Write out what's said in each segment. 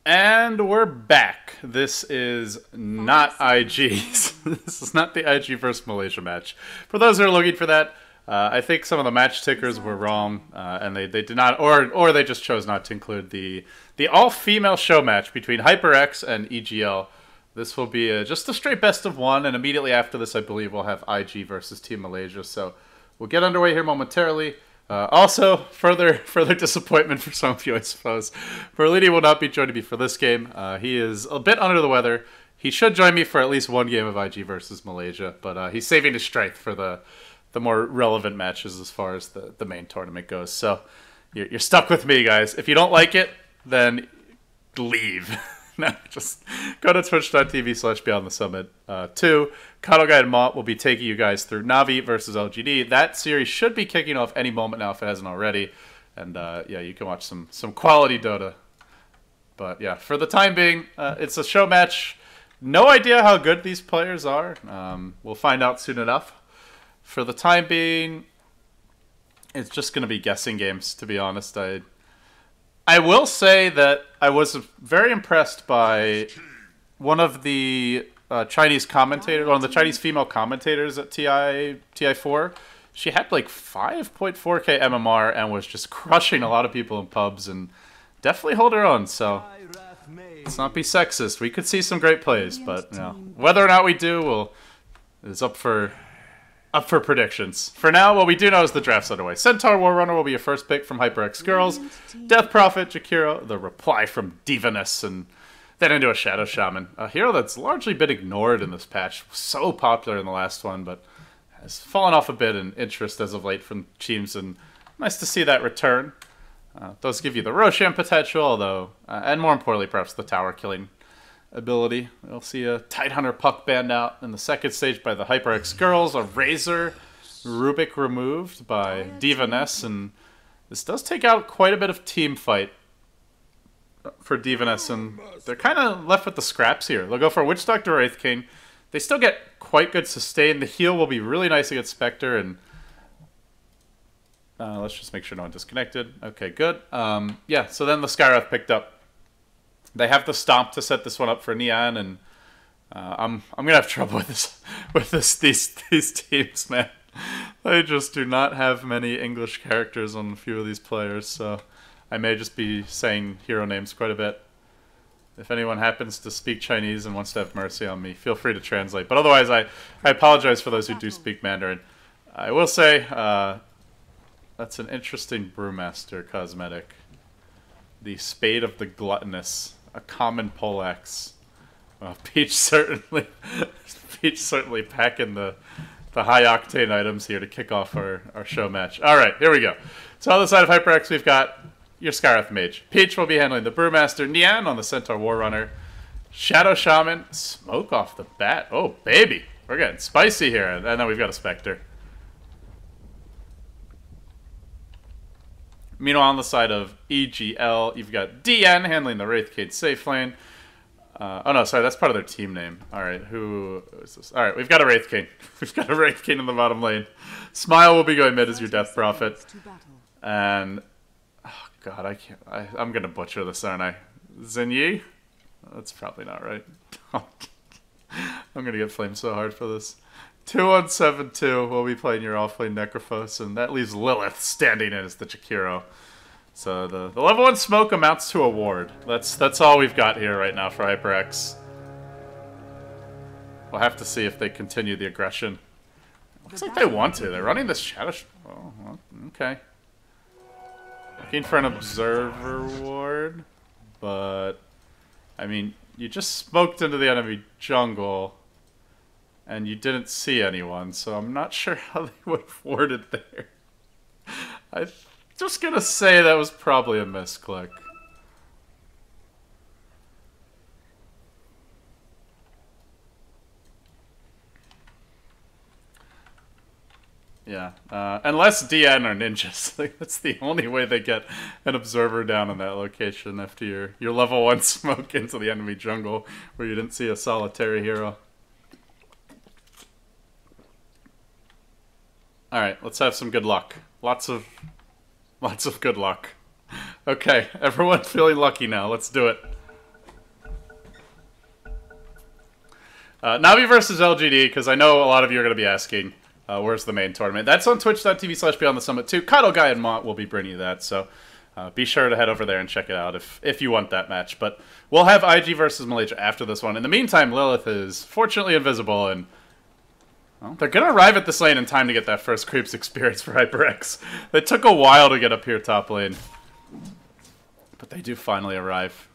And we're back. This is not IG's. This is not the IG versus Malaysia match. For those who are looking for that, I think some of the match tickers were wrong, and they did not, or they just chose not to include the all-female show match between HyperX and EGL. This will be just a straight best of one, and immediately after this, I believe we'll have IG versus Team Malaysia. So we'll get underway here momentarily. Also, further disappointment for some of you, I suppose. Perlini will not be joining me for this game. He is a bit under the weather. He should join me for at least one game of IG versus Malaysia, but he's saving his strength for the more relevant matches as far as the main tournament goes. So you're stuck with me, guys. If you don't like it, then leave. No, just go to twitch.tv/BeyondTheSummit. 2, Kano Guy and Mont will be taking you guys through Navi versus LGD. That series should be kicking off any moment now if it hasn't already. And yeah, you can watch some quality Dota. But yeah, for the time being, it's a show match. No idea how good these players are. We'll find out soon enough. For the time being, it's just going to be guessing games, to be honest. I will say that I was very impressed by one of the Chinese commentators, one of the Chinese female commentators at TI4. She had like 5.4k MMR and was just crushing a lot of people in pubs and definitely hold her own. So let's not be sexist. We could see some great plays, but you know, whether or not we do is up for predictions. For now, what we do know is the draft's underway. Centaur Warrunner will be your first pick from HyperX-Girls. Death Prophet, Jakiro, the reply from Divaness, and then into a Shadow Shaman. A hero that's largely been ignored in this patch. So popular in the last one, but has fallen off a bit in interest as of late from teams, and nice to see that return. Does give you the Roshan potential, although, and more importantly, perhaps the tower killing ability. We'll see a Tidehunter Puck banned out in the second stage by the HyperX-Girls, a Razor Rubik removed by Divaness, and this does take out quite a bit of team fight for Divaness, and they're kind of left with the scraps here. They'll go for Witch Doctor or Wraith King. They still get quite good sustain. The heal will be really nice against Spectre, and let's just make sure no one disconnected. Okay, good. Yeah, so then the Skywrath picked up. They have the Stomp to set this one up for Nian, and I'm gonna have trouble with these teams, man. They just do not have many English characters on a few of these players, so I may just be saying hero names quite a bit. If anyone happens to speak Chinese and wants to have mercy on me, feel free to translate. But otherwise, I apologize for those who do speak Mandarin. I will say that's an interesting Brewmaster cosmetic. The Spade of the Gluttonous. A common poleaxe. Well, Peach certainly packing the high octane items here to kick off our show match. All right, here we go. So on the side of HyperX, we've got your Skywrath Mage. Peach will be handling the Brewmaster. Nian on the Centaur Warrunner. Shadow Shaman. Smoke off the bat. Oh baby, we're getting spicy here. And then we've got a Spectre. Meanwhile, on the side of EGL, you've got DN handling the Wraithcade safe lane. Oh no, sorry, that's part of their team name. Alright, who is this? Alright, we've got a Wraith King. We've got a Wraith King in the bottom lane. Smile will be going mid as your Death Prophet. And, oh god, I'm gonna butcher this, aren't I? Zinyi? That's probably not right. I'm gonna get flamed so hard for this. 2172 will be playing your offlane Necrophos, and that leaves Lilith standing in as the Jakiro. So the level 1 smoke amounts to a ward. That's all we've got here right now for HyperX. We'll have to see if they continue the aggression. Looks like they want to. They're running this Shadow... Oh, well, okay. Looking for an Observer ward, but... I mean, you just smoked into the enemy jungle, and you didn't see anyone, so I'm not sure how they would have warded there. I'm just gonna say that was probably a misclick. Yeah, unless DN are ninjas. Like, that's the only way they get an observer down in that location after your level 1 smoke into the enemy jungle where you didn't see a solitary hero. Alright, let's have some good luck. Lots of good luck. Okay, everyone feeling lucky now. Let's do it. Navi versus LGD, because I know a lot of you are going to be asking, where's the main tournament? That's on twitch.tv/BeyondTheSummit too. Cuddle Guy and Mont will be bringing you that, so be sure to head over there and check it out if you want that match. But we'll have IG versus Malaysia after this one. In the meantime, Lilith is fortunately invisible, and well, they're going to arrive at this lane in time to get that first creeps experience for HyperX. It took a while to get up here top lane, but they do finally arrive.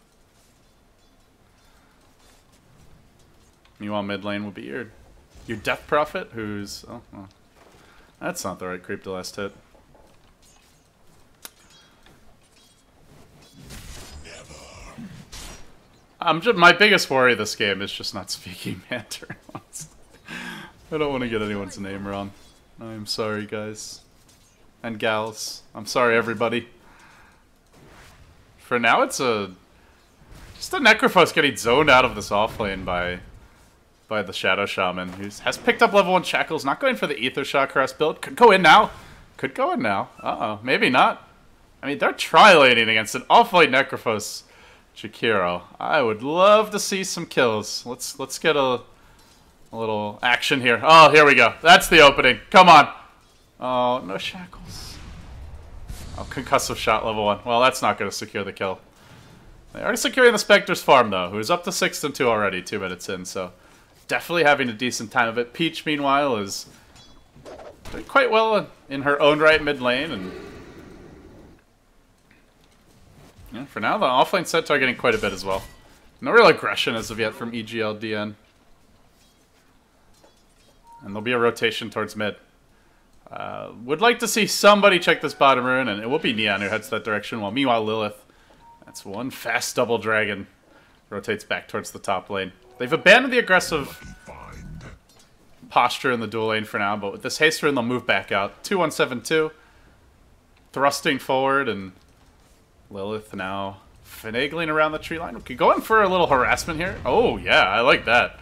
Meanwhile, mid lane will be your Death Prophet, who's... Oh, well, that's not the right creep to last hit. My biggest worry this game is just not speaking Mandarin. I don't want to get anyone's name wrong. I'm sorry, guys. And gals. I'm sorry, everybody. For now, it's just a Necrophos getting zoned out of this offlane by the Shadow Shaman, who has picked up level 1 Shackles, not going for the Ether Shot Caress build. Could go in now. Could go in now. Uh-oh. Maybe not. I mean, they're tri-laning against an offlane Necrophos Jakiro. I would love to see some kills. Let's get a little action here. Oh, here we go. That's the opening. Come on. Oh, no Shackles. Oh, Concussive Shot level 1. Well, that's not going to secure the kill. They are securing the Spectre's farm, though, who's up to 6th and 2 already, 2 minutes in, so definitely having a decent time of it. Peach, meanwhile, is doing quite well in her own right mid lane, and yeah, for now, the offlane set are getting quite a bit as well. No real aggression as of yet from EGLDN. And there'll be a rotation towards mid. Would like to see somebody check this bottom rune, and it will be Neon who heads that direction, while meanwhile Lilith, that's one fast double dragon, rotates back towards the top lane. They've abandoned the aggressive posture in the dual lane for now, but with this haste rune, they'll move back out. 2-1-7-2, thrusting forward, and Lilith now finagling around the tree line. Okay, going for a little harassment here. Oh, yeah, I like that.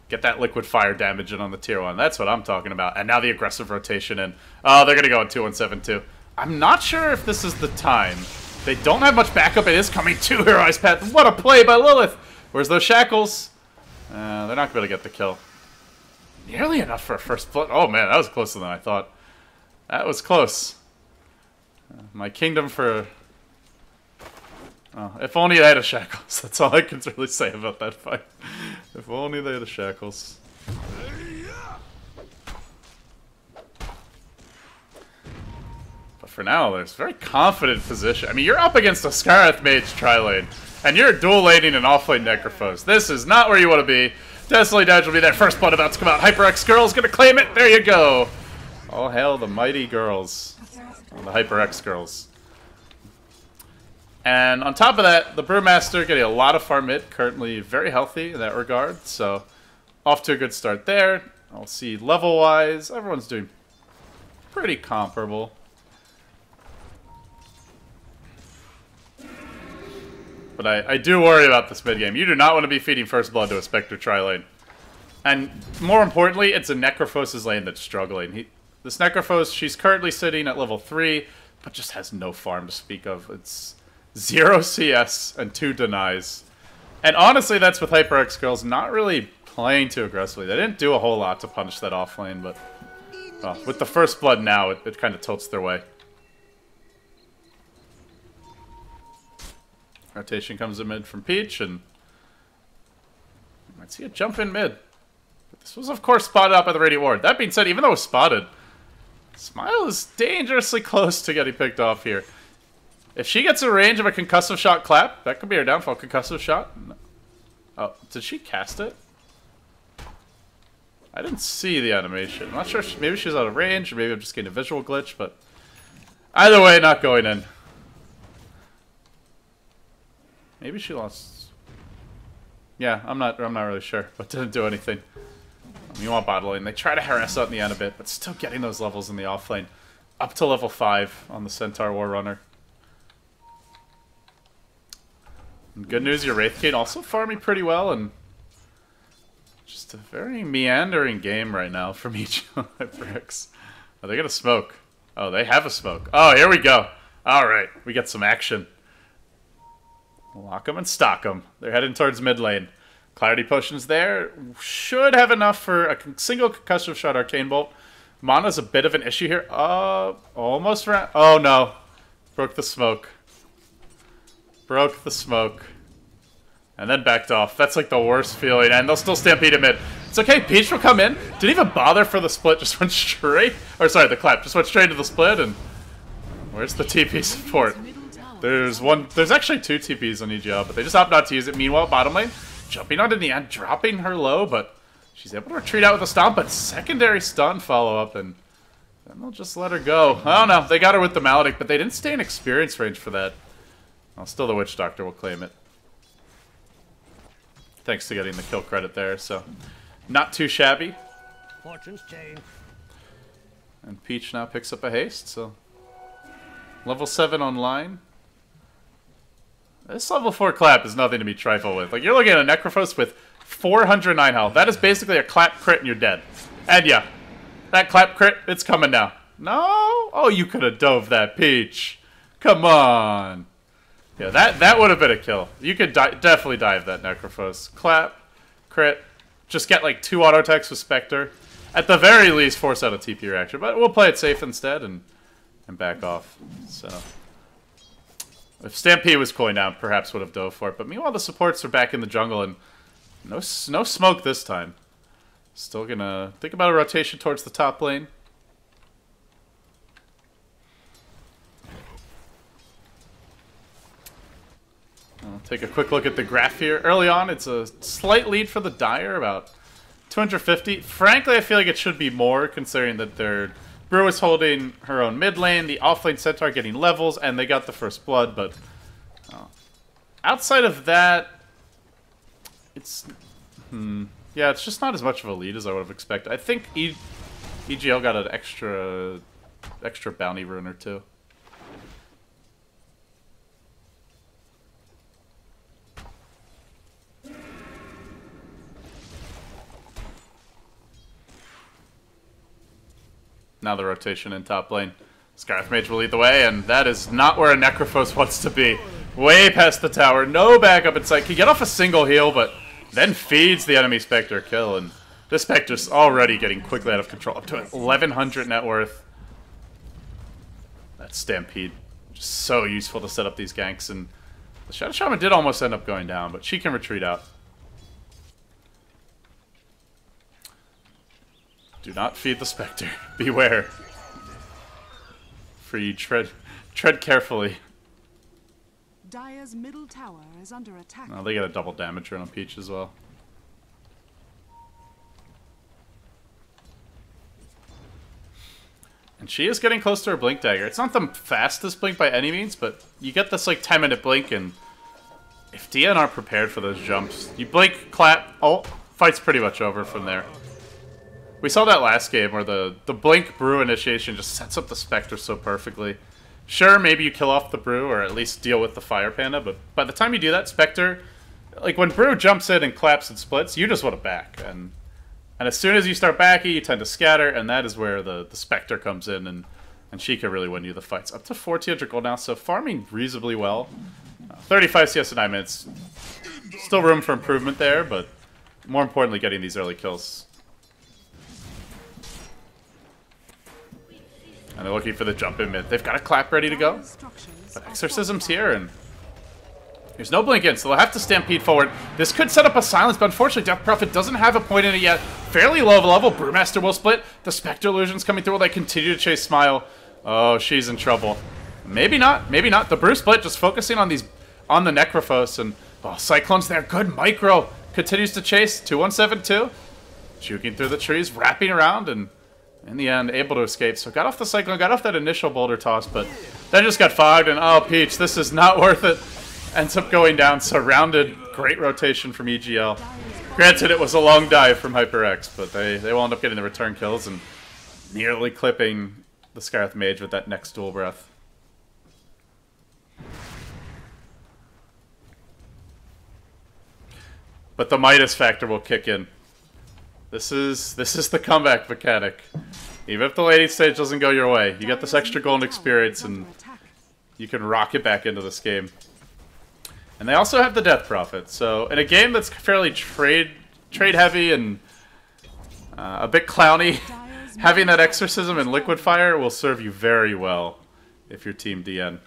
Get that liquid fire damage in on the tier 1. That's what I'm talking about. And now the aggressive rotation in. Oh, they're going to go in 2-1-7-2. I'm not sure if this is the time. They don't have much backup. It is coming to Heroi's Path. What a play by Lilith. Where's those Shackles? They're not going to get the kill. Nearly enough for a first blood. Oh, man, that was closer than I thought. That was close. My kingdom for... Oh, if only they had a Shackles. That's all I can really say about that fight. If only they had a Shackles. But for now, there's very confident position. I mean, you're up against a Scarith Mage tri-lane, and you're dual laning an offlane Necrophos. This is not where you want to be. Destiny Dodge will be there. First blood about to come out. HyperX-Girls gonna claim it. There you go. All hail the mighty girls. The HyperX-Girls. And on top of that, the Brewmaster getting a lot of farm mid, currently very healthy in that regard, so off to a good start there. I'll see level-wise, everyone's doing pretty comparable. But I do worry about this mid game. You do not want to be feeding first blood to a Spectre tri-lane. And more importantly, it's a Necrophos' lane that's struggling. This Necrophos, she's currently sitting at level 3, but just has no farm to speak of. It's 0 CS and 2 denies. And honestly, that's with HyperX-Girls not really playing too aggressively. They didn't do a whole lot to punish that offlane, but well, with the first blood now, it kind of tilts their way. Rotation comes in mid from Peach, and you might see a jump in mid. But this was, of course, spotted out by the Radiant Ward. That being said, even though it was spotted, Smile is dangerously close to getting picked off here. If she gets a range of a concussive shot clap, that could be her downfall. Concussive shot? No. Oh, did she cast it? I didn't see the animation. I'm not sure. Maybe she was out of range, or maybe I'm just getting a visual glitch, but either way, not going in. Maybe she lost. Yeah, I'm not really sure, but didn't do anything. You want bot lane. They try to harass out in the end a bit, but still getting those levels in the offlane. Up to level 5 on the Centaur War Runner. And good news, your Wraithgate also farming pretty well, and just a very meandering game right now from each HyperX. Are they gonna smoke? Oh, they have a smoke. Oh, here we go. Alright, we get some action. Lock them and stock them. They're heading towards mid lane. Clarity Potion's there. Should have enough for a single concussive shot Arcane Bolt. Mana's a bit of an issue here. Almost ran. Oh no. Broke the smoke. Broke the smoke. And then backed off. That's like the worst feeling. And they'll still stampede him in. It's okay. Peach will come in. Didn't even bother for the split. Just went straight. Or sorry, the clap. Just went straight to the split. And where's the TP support? There's one. There's actually 2 TPs on EGL, but they just opt not to use it. Meanwhile, bottom lane, jumping onto the end, dropping her low, but she's able to retreat out with a stomp, but secondary stun follow-up, and then they'll just let her go. I don't know. They got her with the Maledict, but they didn't stay in experience range for that. Well, still the Witch Doctor will claim it. Thanks to getting the kill credit there, so not too shabby. Fortune's change. And Peach now picks up a haste, so level 7 online. This level 4 clap is nothing to be trifled with. Like, you're looking at a Necrophos with 409 health. That is basically a clap crit and you're dead. And yeah, that clap crit, it's coming now. No? Oh, you could have dove that, Peach. Come on. Yeah, that would have been a kill. You could definitely dive that Necrophos. Clap, crit, just get like 2 auto attacks with Spectre. At the very least, force out a TP reaction. But we'll play it safe instead and back off. So if Stampede was cooling down, perhaps would have dove for it. But meanwhile, the supports are back in the jungle, and no smoke this time. Still gonna think about a rotation towards the top lane. I'll take a quick look at the graph here. Early on, it's a slight lead for the Dire, about 250. Frankly, I feel like it should be more, considering that their Brew is holding her own mid lane, the off-lane Centaur getting levels, and they got the first blood, but outside of that, it's... yeah, it's just not as much of a lead as I would have expected. I think EGL got an extra bounty rune or 2. Now the rotation in top lane. Scarth Mage will lead the way, and that is not where a Necrophos wants to be. Way past the tower, no backup in sight. Can get off a single heal, but then feeds the enemy Spectre kill, and this Spectre's already getting quickly out of control. Up to 1,100 net worth. That Stampede, just so useful to set up these ganks, and the Shadow Shaman did almost end up going down, but she can retreat out. Do not feed the Spectre. Beware. For you tread carefully. Dire's middle tower is under attack. Oh, they get a double damage run on Peach as well. And she is getting close to her Blink Dagger. It's not the fastest Blink by any means, but you get this like 10-minute Blink, and if DN aren't prepared for those jumps, you blink, clap, ult, fight's pretty much over from there. We saw that last game where the Blink Brew initiation just sets up the Spectre so perfectly. Sure, maybe you kill off the Brew or at least deal with the Fire Panda, but by the time you do that, Spectre, like when Brew jumps in and claps and splits, you just want to back. And as soon as you start backing, you tend to scatter, and that is where the Spectre comes in, and she can really win you the fights. Up to 1,400 gold now, so farming reasonably well. 35 CS in 9 minutes. Still room for improvement there, but more importantly, getting these early kills. And they're looking for the jump in mid. They've got a clap ready to go. But Exorcism's here, and there's no blink in, so they'll have to stampede forward. This could set up a silence, but unfortunately Death Prophet doesn't have a point in it yet. Fairly low level. Brewmaster will split. The Spectre illusion's coming through. Will they continue to chase Smile? Oh, she's in trouble. Maybe not. Maybe not. The Brew split just focusing on the Necrophos, and oh, Cyclone's there. Good micro. Continues to chase. 2172. Juking through the trees, wrapping around, and in the end, able to escape. So got off the Cyclone, got off that initial boulder toss, but then just got fogged, and oh, Peach, this is not worth it. Ends up going down, surrounded. Great rotation from EGL. Granted, it was a long dive from HyperX, but they will end up getting the return kills and nearly clipping the Scarth Mage with that next dual breath. But the Midas factor will kick in. This is the comeback mechanic. Even if the laning stage doesn't go your way, you get this extra golden experience and you can rock it back into this game. And they also have the Death Prophet. So in a game that's fairly trade heavy and a bit clowny, having that Exorcism and Liquid Fire will serve you very well if you're Team DN.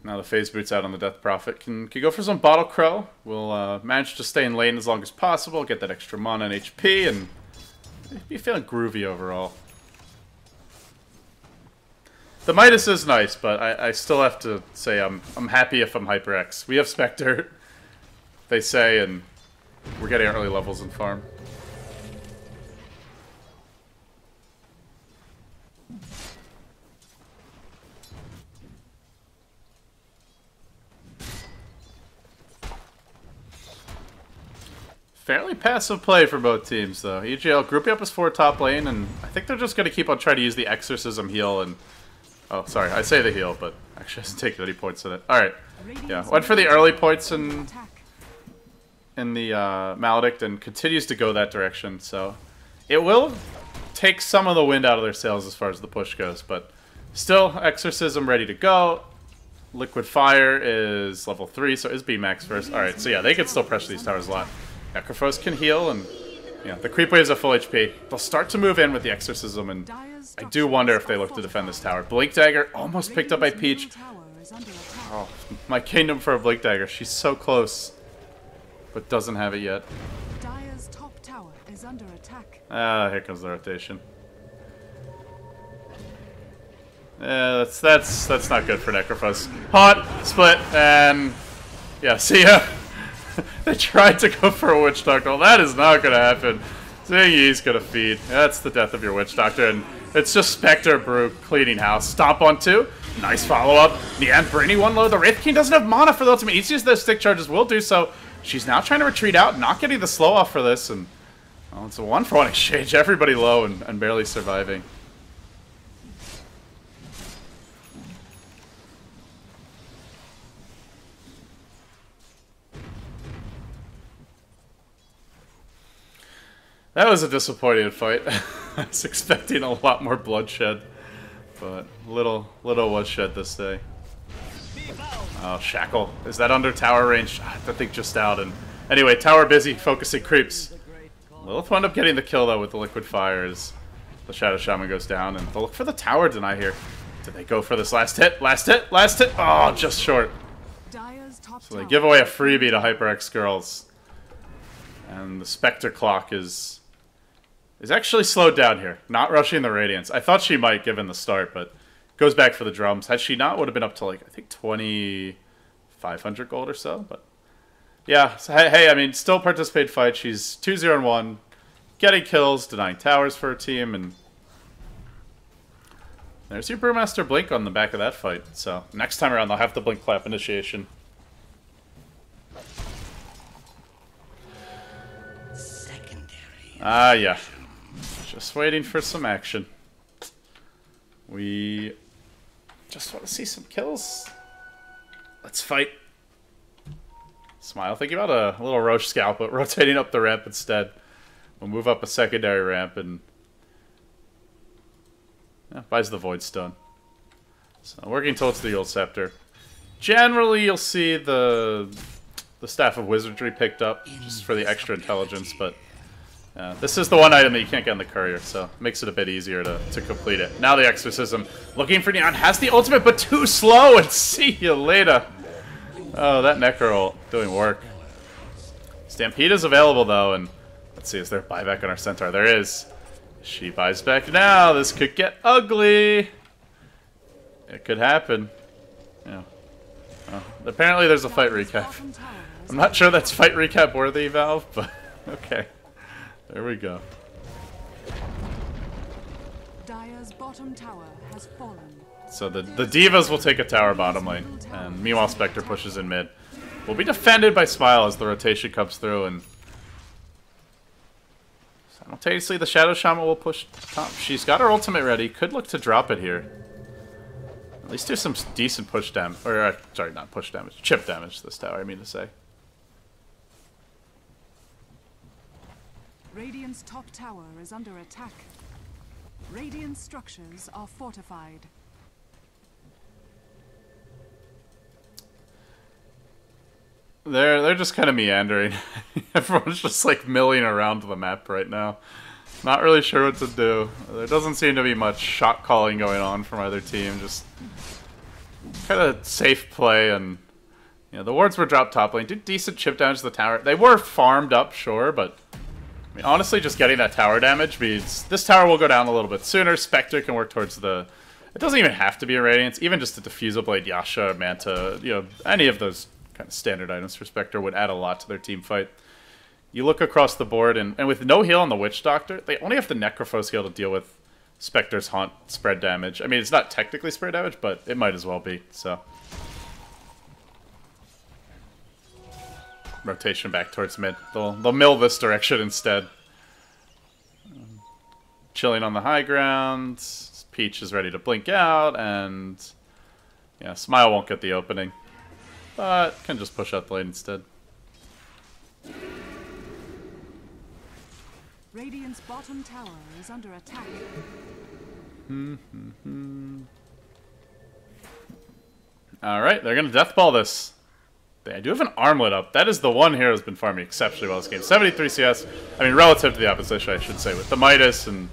Now the Phase Boot's out on the Death Prophet. Can go for some Bottle Crow. We'll manage to stay in lane as long as possible, get that extra mana and HP, and be feeling groovy overall. The Midas is nice, but I still have to say I'm happy if I'm HyperX. We have Spectre, they say, and we're getting early levels in farm. Fairly passive play for both teams, though. EGL grouping up as 4 top lane, and I think they're just going to keep on trying to use the Exorcism heal and... Oh, sorry, I say the heal, but actually hasn't taken any points in it. Alright, yeah, went for the early points in the Maledict and continues to go that direction, so... It will take some of the wind out of their sails as far as the push goes, but still, Exorcism ready to go. Liquid Fire is level 3, so is B-Max first. Alright, so yeah, they can still pressure these towers a lot. Necrophos can heal, and yeah, the creep waves are full HP. They'll start to move in with the Exorcism, and I do wonder if they look to defend this tower. Blink Dagger almost picked up by Peach. Oh, my kingdom for a Blink Dagger. She's so close, but doesn't have it yet. Dire's top tower is under attack. Ah, here comes the rotation. Yeah, that's not good for Necrophos. Hot, split, and yeah, see ya. They tried to go for a Witch Doctor. Well, that is not going to happen. Zingy's going to feed. That's the death of your Witch Doctor. And it's just Spectre Brew cleaning house. Stomp on 2. Nice follow-up. Nian Brittany 1 low. The Wraith King doesn't have mana for the ultimate. Each of those stick charges will do so. She's now trying to retreat out, not getting the slow off for this. And well, it's a 1-for-1 exchange. Everybody low and barely surviving. That was a disappointing fight. I was expecting a lot more bloodshed, but little was shed this day. Oh, Shackle. Is that under tower range? I think just out. And anyway, tower busy, focusing creeps. Lilith will end up getting the kill, though, with the Liquid Fire as the Shadow Shaman goes down. And they'll look for the tower deny here. Did they go for this last hit? Last hit? Last hit? Oh, just short. So they give away a freebie to HyperX-Girls. And the Spectre clock is actually slowed down here. Not rushing the Radiance. I thought she might, given the start, but goes back for the drums. Had she not, would have been up to, like, I think 2,500 gold or so. But yeah, so, hey, I mean, still participate fight. She's 2-0-1, getting kills, denying towers for her team, and there's your Brewmaster Blink on the back of that fight. So next time around, they'll have the Blink Clap initiation. Ah, yeah. Just waiting for some action. We just want to see some kills. Let's fight. Smile. Thinking about a little Roche scalp, but rotating up the ramp instead. We'll move up a secondary ramp and buys the Void Stone. So working towards the Old Scepter. Generally, you'll see the Staff of Wizardry picked up just for the extra intelligence, but this is the one item that you can't get in the courier, so it makes it a bit easier to complete it. Now the Exorcism, looking for Neon, has the ultimate, but too slow, and see you later. Oh, that Necro ult doing work. Stampede is available, though, and let's see, is there a buyback on our Centaur? There is. She buys back now. This could get ugly. It could happen. Yeah. Oh, apparently there's a fight recap. I'm not sure that's fight recap worthy, Valve, but okay. There we go. Dire's bottom tower has fallen. So the Divas will take a tower bottom lane, and meanwhile Spectre pushes in mid. We'll be defended by Smile as the rotation comes through, and simultaneously the Shadow Shaman will push top. She's got her ultimate ready. Could look to drop it here. At least do some decent push damage. Or, sorry, not push damage. Chip damage to this tower, I mean to say. Radiant's top tower is under attack. Radiant structures are fortified. They're just kind of meandering. Everyone's just like milling around the map right now. Not really sure what to do. There doesn't seem to be much shot calling going on from either team. Just kind of safe play, and you know, the wards were dropped top lane. Did decent chip damage to the tower. They were farmed up, sure, but I mean, honestly, just getting that tower damage means this tower will go down a little bit sooner. Spectre can work towards the... It doesn't even have to be a Radiance. Even just a Diffusal Blade, Yasha, or Manta, you know, any of those kind of standard items for Spectre would add a lot to their team fight. You look across the board, and with no heal on the Witch Doctor, they only have the Necrophos heal to deal with Spectre's Haunt spread damage. I mean, it's not technically spread damage, but it might as well be, so... Rotation back towards mid. They'll mill this direction instead. Chilling on the high ground. Peach is ready to blink out, and yeah, Smile won't get the opening, but can just push out the lane instead. Radiant's bottom tower is under attack. Alright, they're gonna death ball this. I do have an armlet up. That is the one hero who's been farming exceptionally well this game. 73 CS. I mean, relative to the opposition, I should say, with the Midas and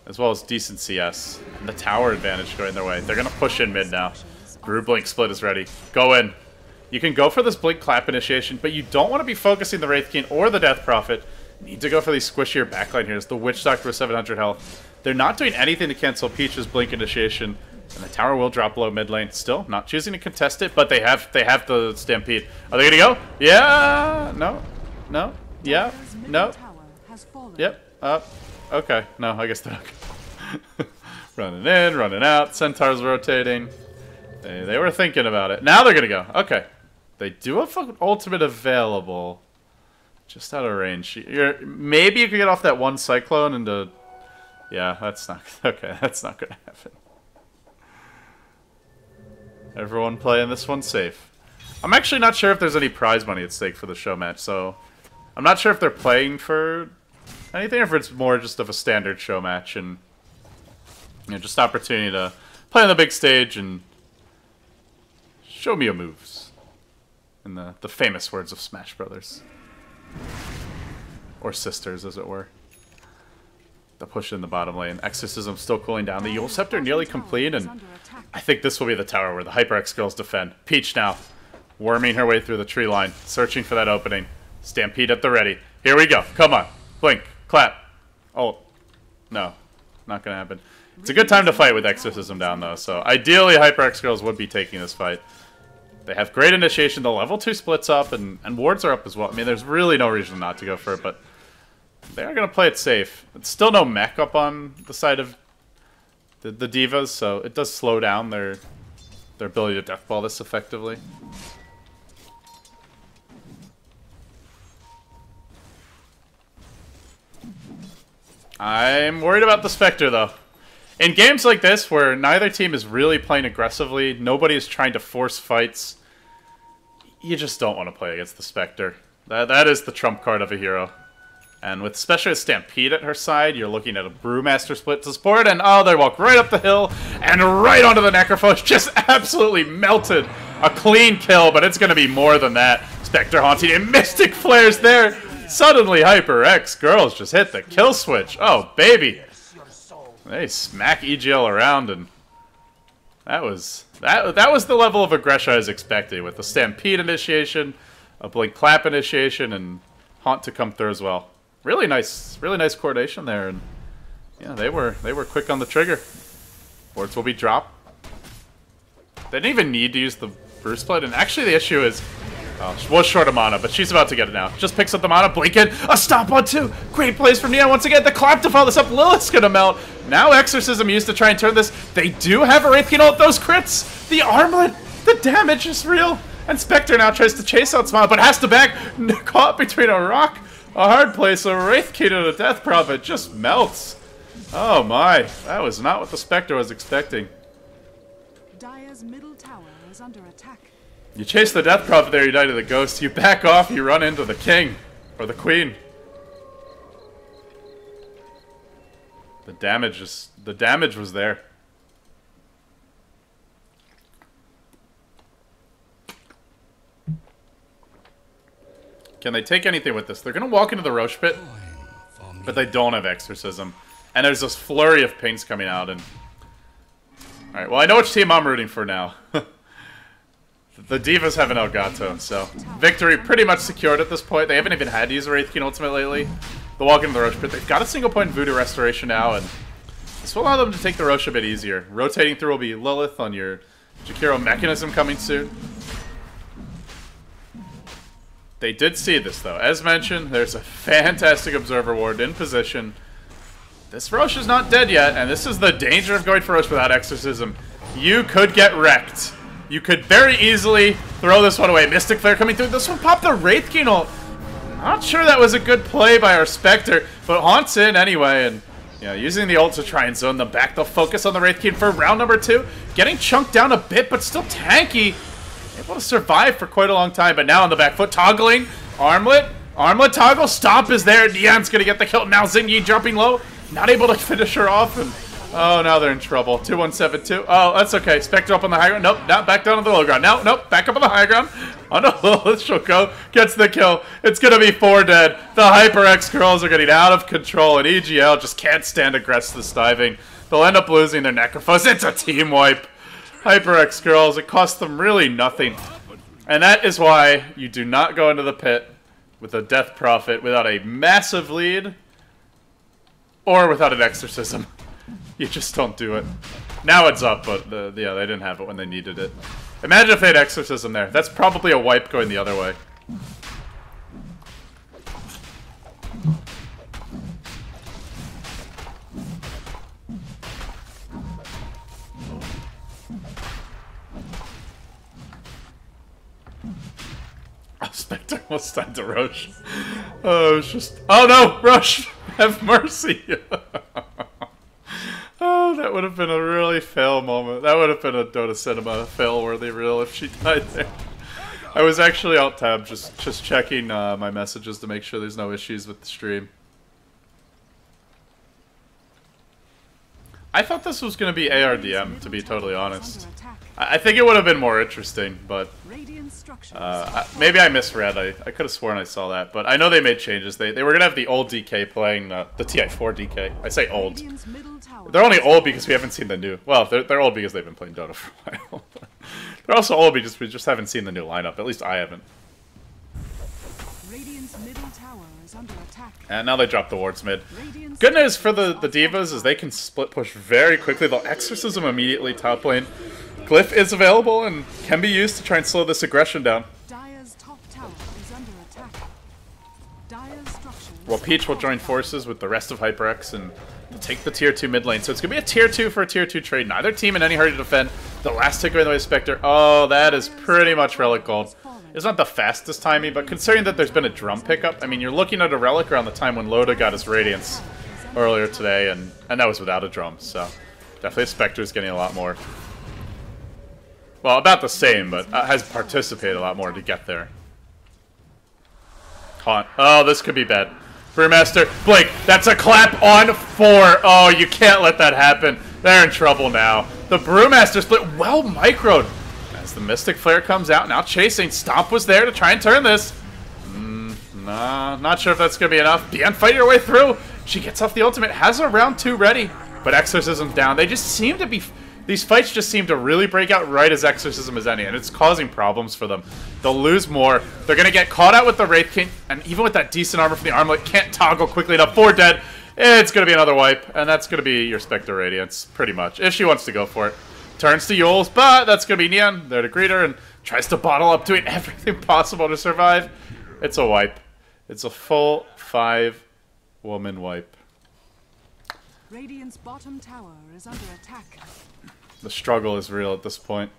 as well as decent CS. And the tower advantage going their way. They're going to push in mid now. Guru Blink split is ready. Go in. You can go for this Blink Clap initiation, but you don't want to be focusing the Wraith King or the Death Prophet. You need to go for these squishier backline heroes. The Witch Doctor with 700 health. They're not doing anything to cancel Peach's Blink initiation. And the tower will drop low mid lane. Still not choosing to contest it, but they have the Stampede. Are they gonna go? Yeah. No. No. Yeah. No. Yep. Up. Okay. No. I guess they're not. Running in, running out. Centaur's rotating. They were thinking about it. Now they're gonna go. Okay. They do have an ultimate available. Just out of range. Maybe you could get off that one Cyclone into. Yeah. That's not. Okay. That's not gonna happen. Everyone playing this one safe. I'm actually not sure if there's any prize money at stake for the show match, so I'm not sure if they're playing for anything, or if it's more just of a standard show match and you know, just opportunity to play on the big stage and show me your moves. In the famous words of Smash Brothers. Or Sisters, as it were. The push in the bottom lane. Exorcism still cooling down. The Yule Scepter nearly complete, and I think this will be the tower where the HyperX-Girls defend. Peach now, worming her way through the tree line, searching for that opening. Stampede at the ready. Here we go. Come on. Blink. Clap. Oh. No. Not gonna happen. It's a good time to fight with Exorcism down, though, so ideally HyperX-Girls would be taking this fight. They have great initiation. The level 2 splits up, and wards are up as well. I mean, there's really no reason not to go for it, but they are going to play it safe. It's still no mech up on the side of the Divas, so it does slow down their ability to deathball this effectively. I'm worried about the Spectre, though. In games like this, where neither team is really playing aggressively, nobody is trying to force fights, you just don't want to play against the Spectre. That is the trump card of a hero. And with especially a Stampede at her side, you're looking at a Brewmaster split to support, and oh, they walk right up the hill and right onto the Necrophos. Just absolutely melted. A clean kill, but it's going to be more than that. Spectre haunting and Mystic Flares there. Suddenly, HyperX-Girls just hit the kill switch. Oh, baby. They smack EGL around, and that was the level of aggression I was expecting, with the Stampede initiation, a Blink Clap initiation, and Haunt to come through as well. Really nice coordination there, and yeah, they were quick on the trigger. Boards will be dropped. They didn't even need to use the Bruce Blade, and actually the issue is, she was short of mana, but she's about to get it now. Just picks up the mana, blink in, a stomp on 2. Great plays from Neon once again. The clap to follow this up. Lilith's gonna melt. Now Exorcism used to try and turn this. They do have a Wraith King ult. Those crits, the armlet, the damage is real. And Spectre now tries to chase out Smile, but has to back. Caught between a rock, a hard place. A Wraith King and a Death Prophet just melts. Oh my, that was not what the Spectre was expecting. Dire's middle tower is under attack. You chase the Death Prophet there, you die to the Ghost. You back off, you run into the King. Or the Queen. The damage was there. Can they take anything with this? They're gonna walk into the Roche pit, but they don't have Exorcism. And there's this flurry of paints coming out, and... Alright, well I know which team I'm rooting for now. The Divas have an Elgato, so... Victory pretty much secured at this point. They haven't even had to use a Wraith King Ultimate lately. They'll walk into the Roche pit. They've got a single point Voodoo Restoration now, and... This will allow them to take the Roche a bit easier. Rotating through will be Lilith on your Jakiro Mechanism coming soon. They did see this, though. As mentioned, there's a fantastic Observer Ward in position. This Roche is not dead yet, and this is the danger of going for Roche without Exorcism. You could get wrecked. You could very easily throw this one away. Mystic Flare coming through. This one popped the Wraith King ult. Not sure that was a good play by our Spectre, but Haunt's in anyway, and using the ult to try and zone them back. They'll focus on the Wraith King for round number 2. Getting chunked down a bit, but still tanky. Able to survive for quite a long time, but now on the back foot, toggling. Armlet toggle, Stomp is there. Neon's gonna get the kill. Now Zingy jumping low, not able to finish her off, and oh, now they're in trouble. 2172. Oh, that's okay. Spectre up on the high ground. Nope, not back down on the low ground. Nope, back up on the high ground. Oh no, she'll go. Gets the kill. It's gonna be 4 dead. The HyperX-Girls are getting out of control, and EGL just can't stand aggressive diving. They'll end up losing their Necrophos. It's a team wipe. HyperX-Girls, it cost them really nothing. And that is why you do not go into the pit with a Death Prophet without a massive lead or without an Exorcism. You just don't do it. Now it's up, but yeah, they didn't have it when they needed it. Imagine if they had Exorcism there. That's probably a wipe going the other way. Spectre almost died to Roche. Oh, it's just... Oh no! Roche! Have mercy! Oh, that would have been a really fail moment. That would have been a Dota Cinema fail-worthy reel if she died there. I was actually alt-tab just checking my messages to make sure there's no issues with the stream. I thought this was going to be ARDM, to be totally honest. I think it would have been more interesting, but maybe I misread. I could have sworn I saw that, but I know they made changes. They were going to have the old DK playing the TI4 DK. I say old. They're only old because we haven't seen the new... Well, they're old because they've been playing Dota for a while. They're also old because we just haven't seen the new lineup. At least I haven't. And now they drop the wards mid. Good news for the Divas is they can split push very quickly. They'll Exorcism immediately top lane. Glyph is available and can be used to try and slow this aggression down. Well, Peach will join forces with the rest of HyperX and take the tier 2 mid lane. So it's going to be a tier 2 for a tier 2 trade. Neither team in any hurry to defend. The last takeaway in the way of Spectre. Oh, that is pretty much Relic Gold. It's not the fastest timing, but considering that there's been a drum pickup, I mean, you're looking at a Relic around the time when Loda got his Radiance earlier today, and that was without a drum, so definitely Spectre's getting a lot more. Well, about the same, but has participated a lot more to get there. Haunt. Oh, this could be bad. Brewmaster, Blake, that's a clap on 4. Oh, you can't let that happen. They're in trouble now. The Brewmaster split well microed. As the Mystic Flare comes out, now chasing. Stomp was there to try and turn this. Nah, not sure if that's going to be enough. Bien, fight your way through. She gets off the ultimate, has her round 2 ready, but Exorcism's down. They just seem to be... These fights just seem to really break out right as Exorcism is ending, and it's causing problems for them. They'll lose more. They're going to get caught out with the Wraith King, and even with that decent armor from the Armlet, can't toggle quickly enough. 4 dead. It's going to be another wipe, and that's going to be your Spectre Radiance, pretty much, if she wants to go for it. Turns to Yules, but that's going to be Neon there to greet her, and tries to bottle up, doing everything possible to survive. It's a wipe. It's a full 5-woman wipe. Radiant's bottom tower is under attack. The struggle is real at this point.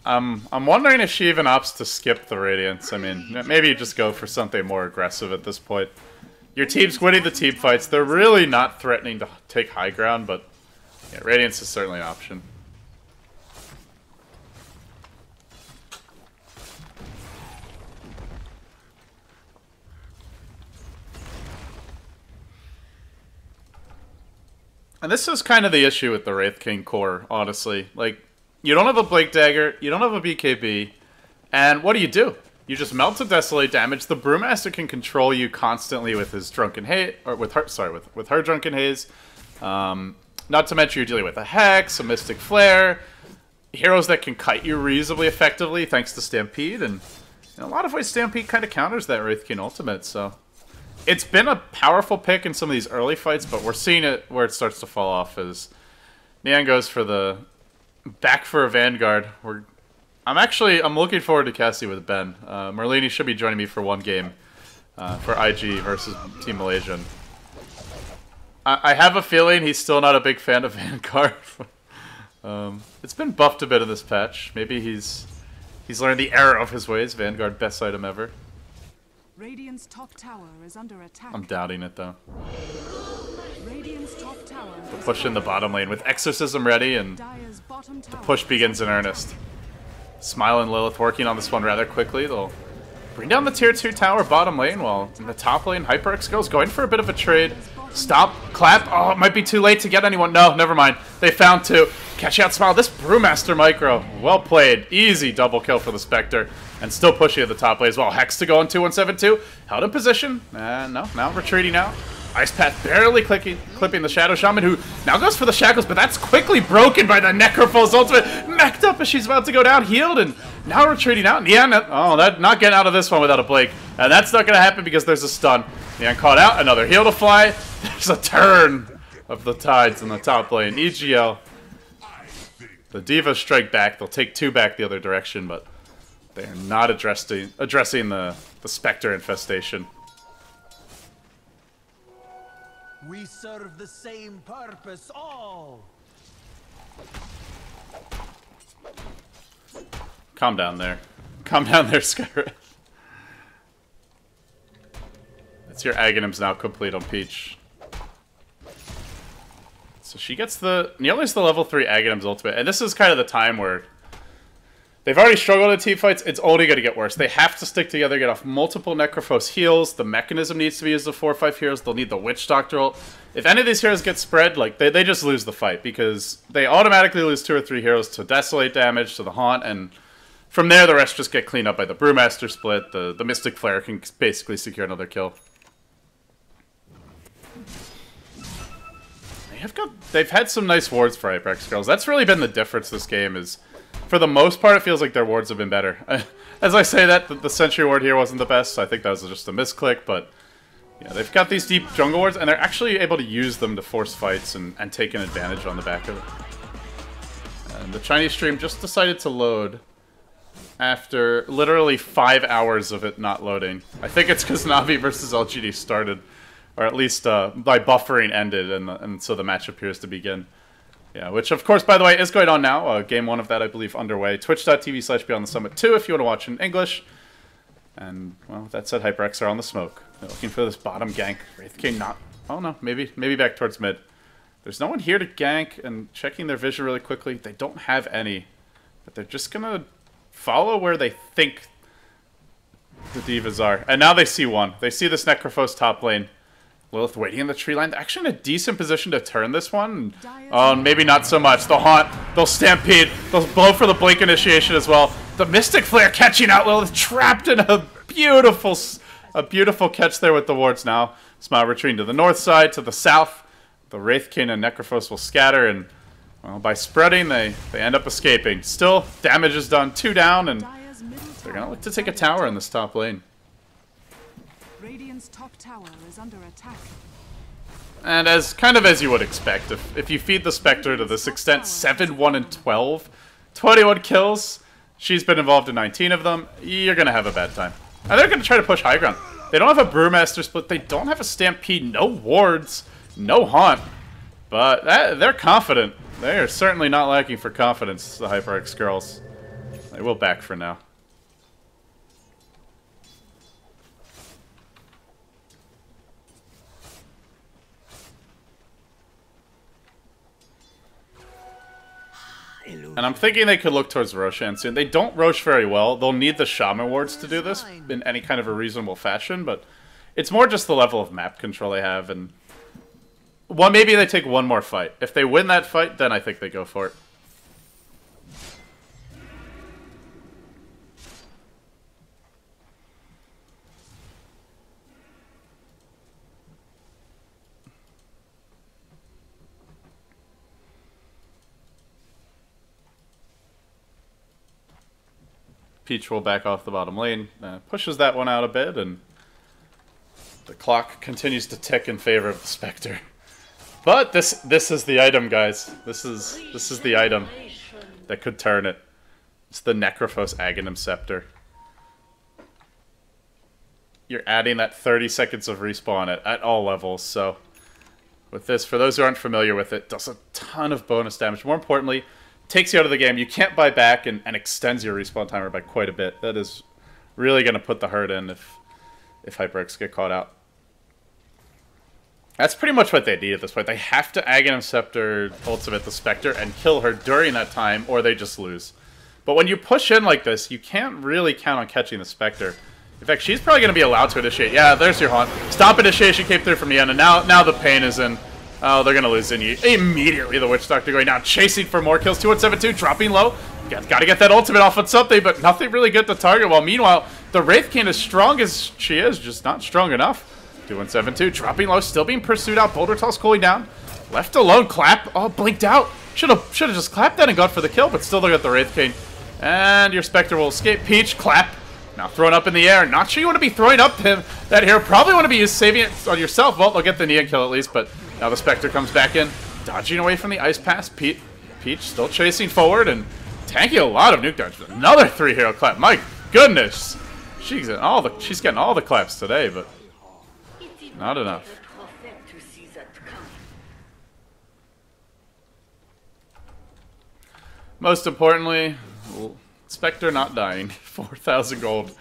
I'm wondering if she even opts to skip the Radiance. I mean, maybe you just go for something more aggressive at this point. Your team's winning the team fights. They're really not threatening to take high ground, but yeah, Radiance is certainly an option. And this is kind of the issue with the Wraith King core, honestly. Like, you don't have a Blink Dagger, you don't have a BKB, and what do? You just melt to Desolate damage. The Brewmaster can control you constantly with his Drunken Haze, or with her, sorry, with her Drunken Haze. Not to mention you're dealing with a Hex, a Mystic Flare, heroes that can kite you reasonably effectively thanks to Stampede, and in a lot of ways Stampede kind of counters that Wraith King ultimate, so... It's been a powerful pick in some of these early fights, but we're seeing it where it starts to fall off as Nian goes for the back for a Vanguard. I'm looking forward to Cassie with Ben. Merlini should be joining me for one game for IG versus Team Malaysian. I have a feeling he's still not a big fan of Vanguard. It's been buffed a bit in this patch. Maybe he's learned the error of his ways. Vanguard, best item ever. Radiant's top tower is under attack. I'm doubting it though. Radiant's top tower is Push in the bottom lane with Exorcism ready, and Dire's bottom the tower push begins in earnest. Smile and Lilith working on this one rather quickly. They'll bring down the tier 2 tower bottom lane, while in the top lane, HyperX-Girls going for a bit of a trade. Stop, clap. Oh, it might be too late to get anyone. No, never mind. They found two. Catch out, Smile. This Brewmaster micro, well played. Easy double kill for the Spectre. And still pushing at the top lane as well. Hex to go on 2172. Held in position. No, now retreating out. Ice Path barely clipping the Shadow Shaman, who now goes for the Shackles, but that's quickly broken by the Necrophil's ultimate. Mech'd up as she's about to go down, healed, and now retreating out. Nian, not getting out of this one without a Blink. And that's not going to happen because there's a stun. Nian caught out, another heal to fly. There's a turn of the tides in the top lane. EGL. The Divas strike back. They'll take two back the other direction, but they are not addressing the Spectre infestation. We serve the same purpose all. Calm down there. Calm down there, Skyrim. That's your Aghanims now complete on Peach. So she gets nearly the level 3 Aghanims ultimate, and this is kind of the time where they've already struggled in team fights. It's only going to get worse. They have to stick together, get off multiple Necrophos heals. The mechanism needs to be used to 4 or 5 heroes. They'll need the Witch Doctor ult. If any of these heroes get spread, like they just lose the fight because they automatically lose 2 or 3 heroes to Desolate damage, to the Haunt, and from there the rest just get cleaned up by the Brewmaster split. The Mystic Flare can basically secure another kill. They've had some nice wards for HyperX-Girls. That's really been the difference this game is, for the most part, it feels like their wards have been better. As I say that, the Sentry ward here wasn't the best, so I think that was just a misclick, but yeah, they've got these deep jungle wards, and they're actually able to use them to force fights and take an advantage on the back of it. And the Chinese stream just decided to load after literally 5 hours of it not loading. I think it's because Navi versus LGD started, or at least by buffering ended, and so the match appears to begin. Yeah, which of course, by the way, is going on now. Game 1 of that, I believe, underway. Twitch.tv/BeyondTheSummit 2 if you want to watch in English. And, well, with that said, HyperX are on the smoke. They're looking for this bottom gank. Wraith King not... Oh, no, maybe back towards mid. There's no one here to gank, and checking their vision really quickly, they don't have any. But they're just going to follow where they think the Divas are. And now they see one. They see this Necrophos top lane. Lilith waiting in the tree line. They're actually in a decent position to turn this one. Oh, maybe not so much. They'll Haunt. They'll Stampede. They'll blow for the Blink initiation as well. The Mystic Flare catching out Lilith. Trapped in a beautiful catch there with the wards now. Smile retreating to the north side, to the south. The Wraith King and Necrophos will scatter, and well, by spreading, they end up escaping. Still, damage is done. 2 down, and they're going to look to take a tower in this top lane. Radiant's top tower is under attack. And as you would expect, if you feed the Spectre to this extent, 7, 1, and 12, 21 kills, she's been involved in 19 of them, you're going to have a bad time. And they're going to try to push high ground. They don't have a Brewmaster split, they don't have a Stampede, no wards, no Haunt. But they're confident. They are certainly not lacking for confidence, the HyperX-Girls. They will back for now. And I'm thinking they could look towards Roshan soon. They don't Rosh very well. They'll need the Shaman wards to do this in any kind of a reasonable fashion, but it's more just the level of map control they have, and Well, maybe they take one more fight. If they win that fight, then I think they go for it. Peach will back off the bottom lane, pushes that one out a bit, and the clock continues to tick in favor of the Spectre. But this is the item, guys. This is the item that could turn it. It's the Necrophos Aghanim Scepter. You're adding that 30 seconds of respawn at all levels, so with this, for those who aren't familiar with it, does a ton of bonus damage. More importantly, takes you out of the game. You can't buy back and extends your respawn timer by quite a bit. That is really going to put the hurt in if HyperX get caught out. That's pretty much what they need at this point. They have to Aghanim Scepter ultimate the Spectre and kill her during that time, or they just lose. But when you push in like this, you can't really count on catching the Spectre. In fact, she's probably going to be allowed to initiate. Yeah, there's your haunt. Stop initiation came through from the end, and now the pain is in. Oh, they're going to lose in you. Immediately, the Witch Doctor going down, chasing for more kills. 2172, dropping low. Got to get that ultimate off on something, but nothing really good to target. While meanwhile, the Wraith King, as strong as she is, just not strong enough. 2172, dropping low, still being pursued out. Boulder Toss cooling down. Left alone, clap. Oh, blinked out. Should have just clapped that and gone for the kill, but still they got the Wraith King. And your Spectre will escape. Peach, clap. Now thrown up in the air. Not sure you want to be throwing up that hero. Probably want to be saving it on yourself. Well, they'll get the Neon kill at least, but now the Spectre comes back in. Dodging away from the Ice Pass. Peach still chasing forward and tanking a lot of nuke damage. Another 3-hero clap. My goodness. She's getting all the claps today, but not enough. Most importantly, Spectre not dying. 4,000 gold.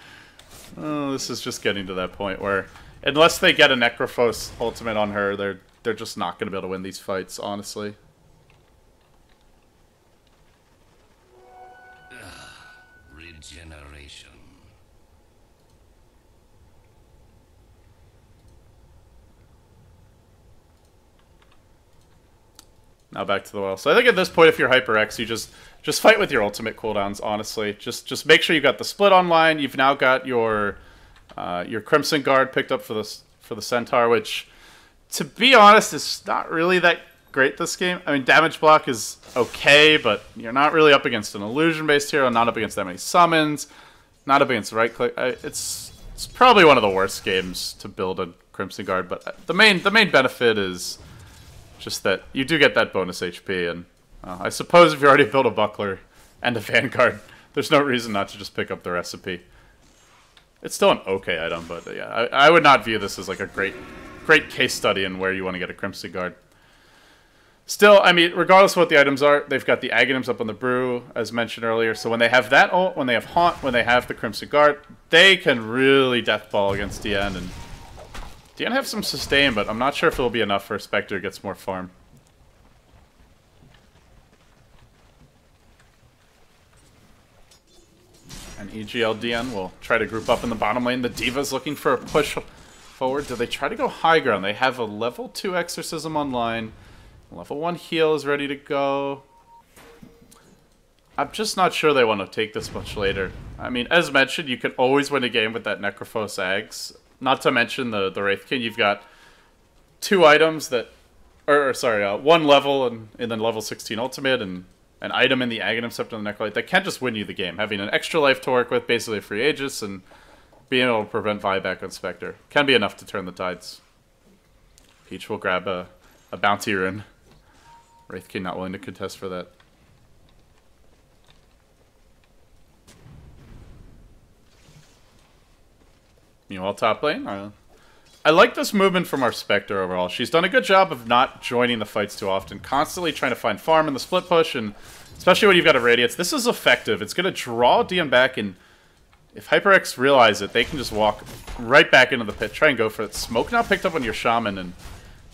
Oh, this is just getting to that point where, unless they get a Necrophos ultimate on her, they're just not going to be able to win these fights, honestly. Regeneration. Now back to the well. So I think at this point, if you're HyperX, you just fight with your ultimate cooldowns, honestly. Just make sure you've got the split online. You've now got your Crimson Guard picked up for the Centaur, which, to be honest, is not really that great this game. I mean, damage block is okay, but you're not really up against an illusion-based hero, not up against that many summons, not up against right-click. It's probably one of the worst games to build a Crimson Guard, but the main benefit is just that you do get that bonus HP, and I suppose if you already built a Buckler and a Vanguard, there's no reason not to just pick up the recipe. It's still an okay item, but yeah, I would not view this as like a great case study in where you want to get a Crimson Guard. Still, I mean, regardless of what the items are, they've got the Aghanims up on the Brew, as mentioned earlier, so when they have that ult, when they have Haunt, when they have the Crimson Guard, they can really deathball against DN, and DN have some sustain, but I'm not sure if it'll be enough for a Spectre who gets more farm. And EGL DN will try to group up in the bottom lane. The Diva's looking for a push forward. Do they try to go high ground? They have a level 2 Exorcism online. Level 1 heal is ready to go. I'm just not sure they want to take this much later. I mean, as mentioned, you can always win a game with that Necrophos Ags. Not to mention the Wraith King. You've got 2 items that... one level and then level 16 ultimate and an item in the Aghanim Scepter and the Necrolyte that can't just win you the game. Having an extra life to work with, basically a free Aegis, and being able to prevent buyback on Spectre can be enough to turn the tides. Peach will grab a bounty rune. Wraith King not willing to contest for that. Meanwhile, top lane. I like this movement from our Spectre overall. She's done a good job of not joining the fights too often, constantly trying to find farm in the split push, and especially when you've got a Radiance. This is effective. It's going to draw DN back, and if HyperX realize it, they can just walk right back into the pit, try and go for it. Smoke now picked up on your Shaman, and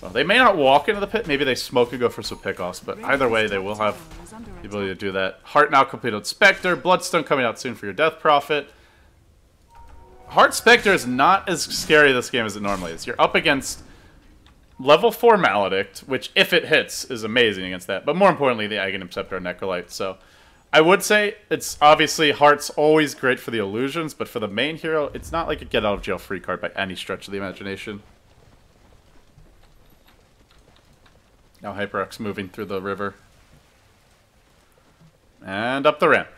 well, they may not walk into the pit. Maybe they smoke and go for some pickoffs, but either way, they will have the ability to do that. Heart now completed with Spectre. Bloodstone coming out soon for your Death Prophet. Heart Spectre is not as scary this game as it normally is. You're up against level 4 Maledict, which, if it hits, is amazing against that. But more importantly, the Aghanim Scepter and Necrolite. So I would say it's obviously Heart's always great for the illusions, but for the main hero, it's not like a get-out-of-jail-free card by any stretch of the imagination. Now HyperX moving through the river. And up the ramp.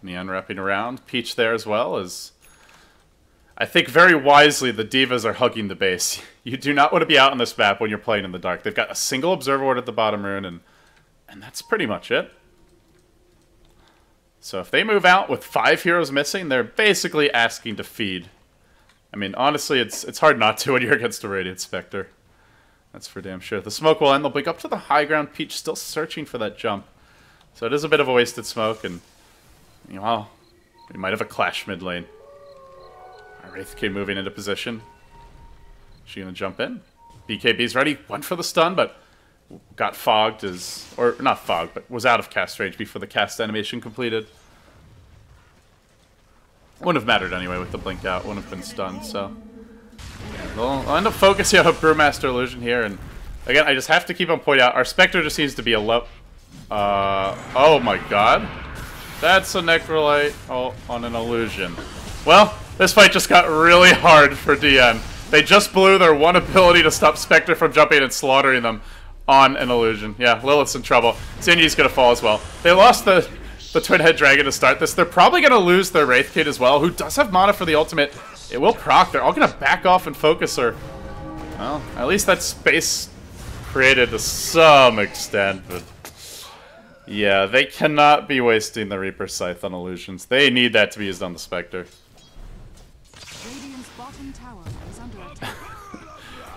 Neon wrapping around. Peach there as well as... I think very wisely the Divas are hugging the base. You do not want to be out on this map when you're playing in the dark. They've got a single Observer Ward at the bottom rune, and that's pretty much it. So if they move out with 5 heroes missing, they're basically asking to feed. I mean, honestly, it's hard not to when you're against a Radiant Spectre. That's for damn sure. The smoke will end. They'll blink up to the high ground. Peach still searching for that jump. So it is a bit of a wasted smoke, and, you know, we might have a clash mid lane. Wraith King moving into position. She gonna jump in. BKB's ready. Went for the stun, but got fogged as... Or, not fogged, but was out of cast range before the cast animation completed. Wouldn't have mattered anyway with the blink out. Wouldn't have been stunned, so... I'll end up focusing on a Brewmaster Illusion here, and again, I just have to keep on pointing out, our Spectre just seems to be a low... oh my god. That's a Necrolite on an Illusion. Well, this fight just got really hard for DN. They just blew their one ability to stop Spectre from jumping and slaughtering them on an Illusion. Yeah, Lilith's in trouble. Xinyi's gonna fall as well. They lost the Twin Head Dragon to start this. They're probably gonna lose their Wraith Kid as well, who does have mana for the ultimate. It will proc. They're all gonna back off and focus her. Well, at least that space created to some extent, but... Yeah, they cannot be wasting the Reaper Scythe on Illusions. They need that to be used on the Spectre. Radiant's bottom tower is under attack.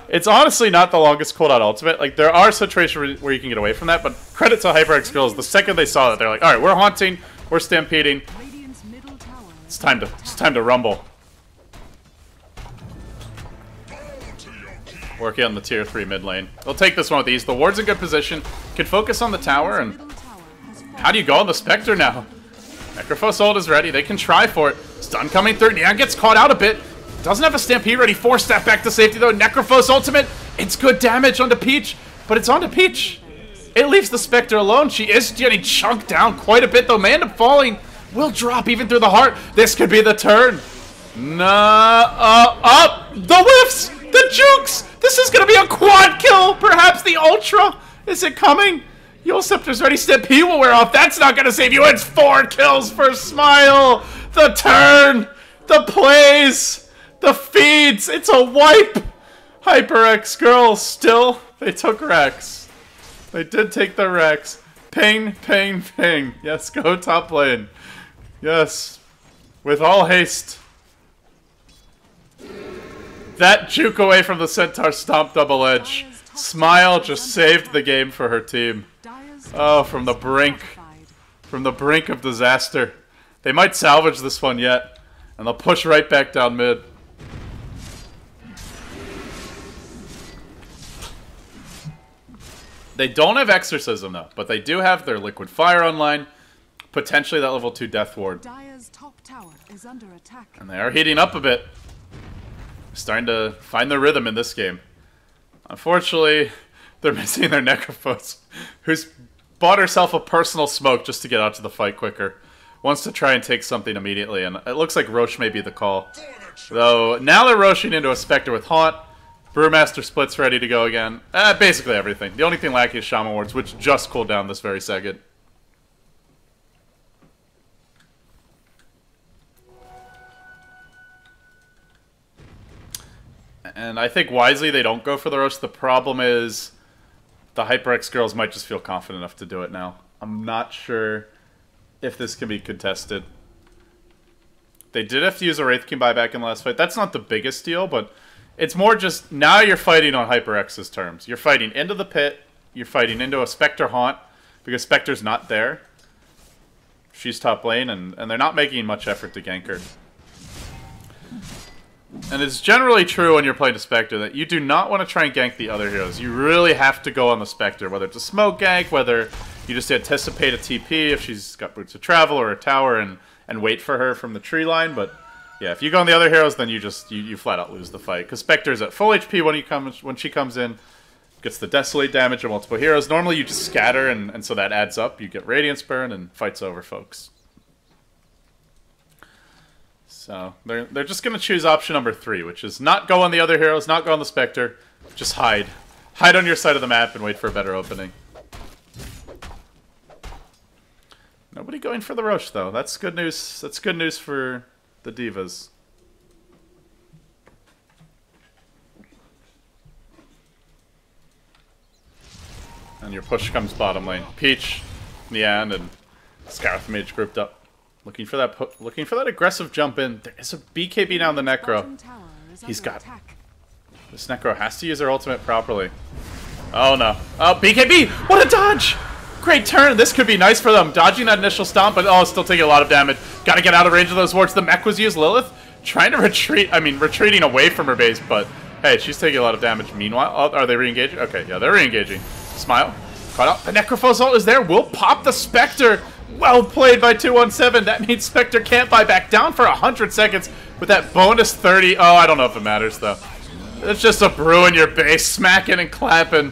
It's honestly not the longest cooldown ultimate. Like, there are situations where you can get away from that, but credit to HyperX-Girls, the second they saw that, they're like, alright, we're haunting, we're stampeding. Radiant's middle tower It's time to rumble. Working on the tier 3 mid lane. They'll take this one with ease. The ward's in good position. Can focus on the tower, and how do you go on the Spectre now? Necrophos ult is ready. They can try for it. Stun coming through. Neon gets caught out a bit. Doesn't have a Stampede ready. 4-step back to safety, though. Necrophos ultimate. It's good damage onto Peach, but it's onto Peach. It leaves the Spectre alone. She is getting chunked down quite a bit, though. May end up falling. Will drop even through the heart. This could be the turn. The whiffs! The jukes! This is gonna be a quad kill! Perhaps the Ultra? Is it coming? Yule Scepter's ready. Stampede will wear off. That's not gonna save you. It's 4 kills for Smile! The turn! The plays! The feeds! It's a wipe! HyperX-Girls still. They took Rex. They did take the Rex. Ping, ping, ping. Yes, go top lane. Yes. With all haste. That juke away from the Centaur Stomp double edge. Smile just saved the game for her team. Oh, from the brink. From the brink of disaster. They might salvage this one yet. And they'll push right back down mid. They don't have Exorcism though, but they do have their Liquid Fire online. Potentially that level 2 Death Ward. Dire's top tower is under attack. And they are heating up a bit. Starting to find their rhythm in this game. Unfortunately, they're missing their Necrophos, who's bought herself a personal smoke just to get out to the fight quicker. Wants to try and take something immediately, and it looks like Roche may be the call. Though, now they're Roshing into a Spectre with Haunt. Brewmaster Split's ready to go again. Basically everything. The only thing lacking is Shaman Wards, which just cooled down this very second. And I think wisely they don't go for the Roche. The problem is the HyperX-Girls might just feel confident enough to do it now. I'm not sure if this can be contested. They did have to use a Wraith King buyback in the last fight. That's not the biggest deal, but it's more just now you're fighting on HyperX's terms. You're fighting into the pit. You're fighting into a Spectre Haunt because Spectre's not there. She's top lane, and they're not making much effort to gank her. And it's generally true when you're playing a Spectre that you do not want to try and gank the other heroes. You really have to go on the Spectre, whether it's a smoke gank, whether you just anticipate a TP if she's got Boots of Travel or a tower and wait for her from the tree line. But Yeah, if you go on the other heroes, then you flat out lose the fight. Because Spectre's at full HP when she comes in, gets the Desolate damage of multiple heroes. Normally you just scatter, and so that adds up. You get Radiance Burn, and fight's over, folks. So they're just going to choose option number 3, which is not go on the other heroes, not go on the Spectre, just hide. Hide on your side of the map and wait for a better opening. Nobody going for the Roche, though. That's good news. That's good news for the Divas. And your push comes bottom lane. Peach, Nian, and Scarth Mage grouped up. Looking for that aggressive jump in. There is a BKB now in the Necro. He's got... This Necro has to use her ultimate properly. Oh no. Oh, BKB! What a dodge! Great turn. This could be nice for them. Dodging that initial stomp, but oh, still taking a lot of damage. Gotta get out of range of those wards. The mech was used. Lilith trying to retreat. I mean, retreating away from her base, but hey, she's taking a lot of damage. Meanwhile, oh, are they re-engaging? Okay, yeah, they're re-engaging. Smile. Caught out. The Necrophos ult is there. We'll pop the Spectre. Well played by 217. That means Spectre can't buy back down for 100 seconds with that bonus 30. Oh, I don't know if it matters, though. It's just a brew in your base. Smacking and clapping.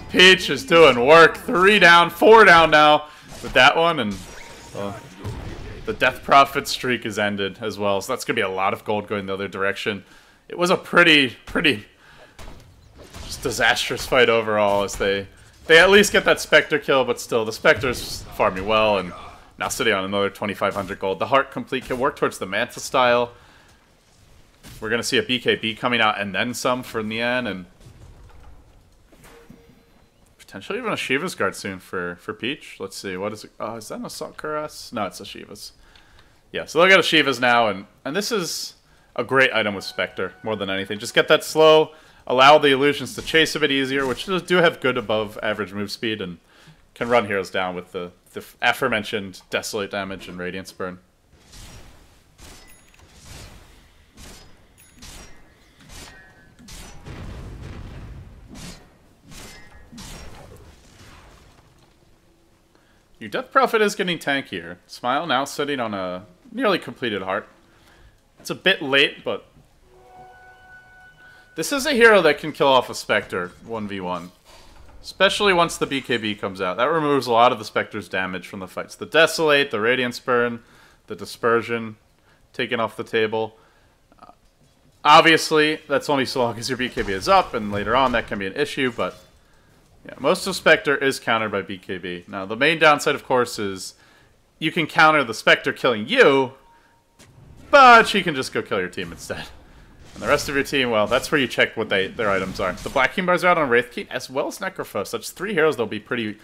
Peach is doing work. 3 down, 4 down now with that one. And the Death Prophet streak is ended as well. So that's going to be a lot of gold going the other direction. It was a pretty just disastrous fight overall as they at least get that Spectre kill, but still, the Spectre's farming well, and now sitting on another 2,500 gold. The Heart complete can work towards the Manta style. We're going to see a BKB coming out and then some for Nian, and potentially even a Shiva's Guard soon for Peach. Let's see, what is it? Oh, is that an Assault Cuirass? No, it's a Shiva's. Yeah, so they'll get a Shiva's now, and this is a great item with Spectre, more than anything. Just get that slow, allow the illusions to chase a bit easier, which do have good above average move speed, and can run heroes down with the aforementioned Desolate damage and Radiance Burn. Your Death Prophet is getting tankier. Smile now sitting on a nearly completed Heart. It's a bit late, but this is a hero that can kill off a Spectre 1v1. Especially once the BKB comes out. That removes a lot of the Spectre's damage from the fights. The Desolate, the Radiance Burn, the Dispersion taken off the table. Obviously, that's only so long as your BKB is up, and later on that can be an issue, but yeah, most of Spectre is countered by BKB. Now, the main downside, of course, is you can counter the Spectre killing you, but she can just go kill your team instead. And the rest of your team, well, that's where you check what their items are. The Black King bars are out on Wraith King, as well as Necrophos. That's 3 heroes that'll be pretty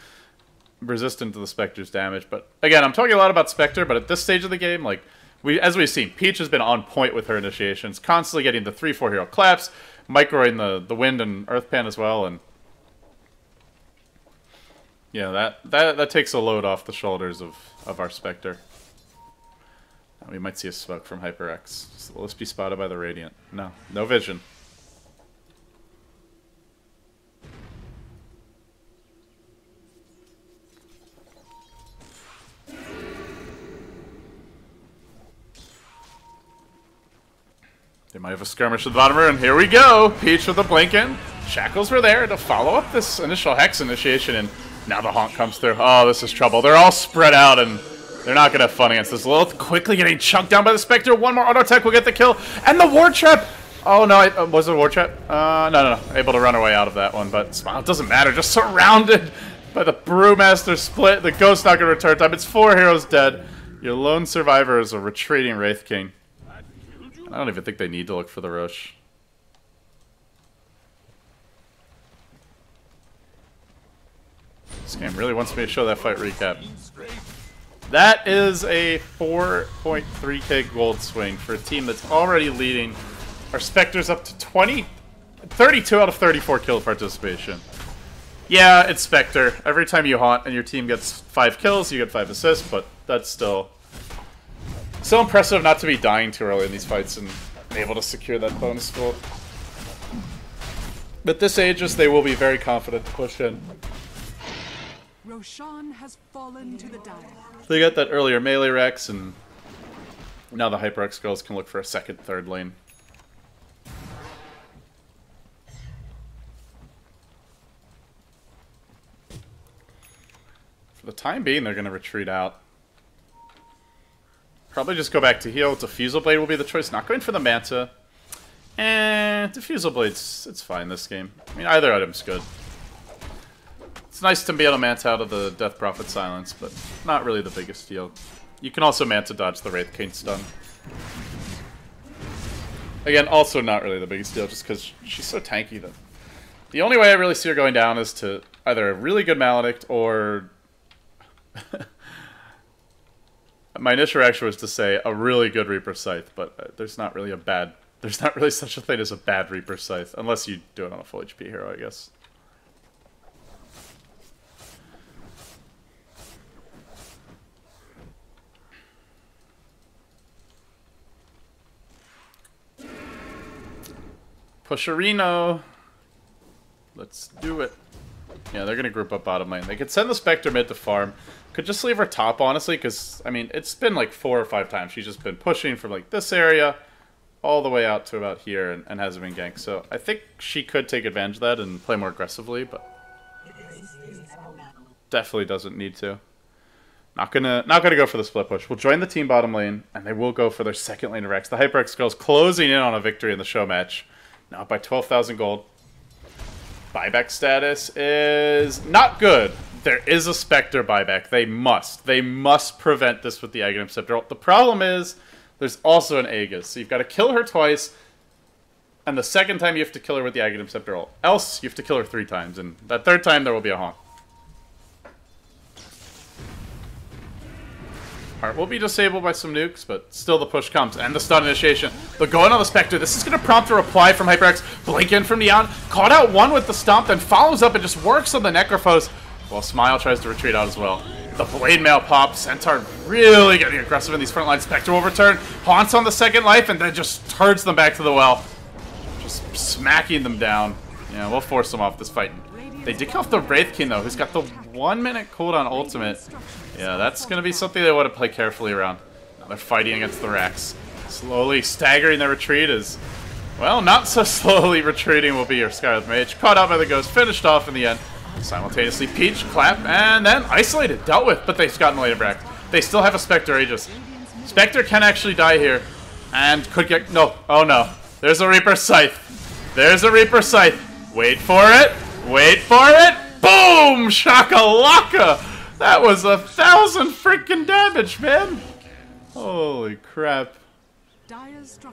resistant to the Spectre's damage. But again, I'm talking a lot about Spectre, but at this stage of the game, like as we've seen, Peach has been on point with her initiations, constantly getting the 3-4 hero claps, microing the Wind and Earth Pan as well, and yeah, that takes a load off the shoulders of our Spectre. We might see a smoke from HyperX. Will this be spotted by the Radiant? No. No vision. They might have a skirmish at the bottom room, and here we go! Peach with a blink in. Shackles were there to follow up this initial Hex initiation, and now the Haunt comes through. Oh, this is trouble. They're all spread out, and they're not going to have fun against this. Lilith quickly getting chunked down by the Spectre. One more auto attack will get the kill. And the Ward Trap! Oh, no. Was it a Ward Trap? No. Able to run away out of that one. But Smile, it doesn't matter. Just surrounded by the Brewmaster split. The Ghost not going to return time. It's 4 heroes dead. Your lone survivor is a retreating Wraith King. I don't even think they need to look for the Roche. This game really wants me to show that fight recap. That is a 4.3k gold swing for a team that's already leading. Our Spectre's up to 32 out of 34 kill participation. Yeah, it's Spectre. Every time you haunt and your team gets 5 kills, you get 5 assists, but that's still so impressive not to be dying too early in these fights and able to secure that bonus gold. At this Aegis, they will be very confident to push in. Roshan has fallen to the dire. They got that earlier melee Rex, and Now the HyperX-Girls can look for a second, third lane. For the time being, they're going to retreat out. Probably just go back to heal. Diffusal Blade will be the choice. Not going for the Manta. And Diffusal Blade's it's fine this game. I mean, either item's good. It's nice to be able to Manta out of the Death Prophet Silence, but not really the biggest deal. You can also Manta dodge the Wraith King stun. Again, also not really the biggest deal, just because she's so tanky that the only way I really see her going down is to either a really good Maledict or... My initial reaction was to say a really good Reaper Scythe, but there's not really such a thing as a bad Reaper Scythe, unless you do it on a full HP hero, I guess. Pusherino. Let's do it. Yeah, they're going to group up bottom lane. They could send the Spectre mid to farm. Could just leave her top, honestly, because, I mean, it's been like 4 or 5 times. She's just been pushing from, like, this area all the way out to about here and hasn't been ganked. So I think she could take advantage of that and play more aggressively, but definitely doesn't need to. Not gonna go for the split push. We'll join the team bottom lane, and they will go for their second lane of Rex. The HyperX-Girls closing in on a victory in the show match. Now by 12,000 gold. Buyback status is not good. There is a Spectre buyback. They must prevent this with the Aghanim Scepter. The problem is, there's also an Aegis. So you've got to kill her twice, and the second time you have to kill her with the Aghanim Scepter ult. Else, you have to kill her 3 times, and that 3rd time there will be a honk. Heart will be disabled by some nukes, but still the push comes. And the stun initiation. They're going on the Spectre. This is going to prompt a reply from HyperX. Blink in from Neon. Caught out one with the stomp, then follows up and just works on the Necrophos. While Smile tries to retreat out as well. The Blade Mail pops. Centaur really getting aggressive in these front lines. Spectre will return. Haunts on the second life and then just turns them back to the well. Just smacking them down. Yeah, we'll force them off this fight. They did kill off the Wraith King though, who's got the 1-minute cooldown ultimate. Yeah, that's going to be something they want to play carefully around. Now they're fighting against the Rax. Slowly staggering their retreat is... Well, not so slowly retreating will be your Scarlet Mage. Caught out by the Ghost, finished off in the end. Simultaneously Peach, Clap, and then Isolated. Dealt with, but they've gotten later Rax. They still have a Spectre Aegis. Spectre can actually die here. And could get... No. Oh no. There's a Reaper Scythe. There's a Reaper Scythe. Wait for it. Wait for it. Boom! Shakalaka! That was 1,000 freaking damage, man! Holy crap.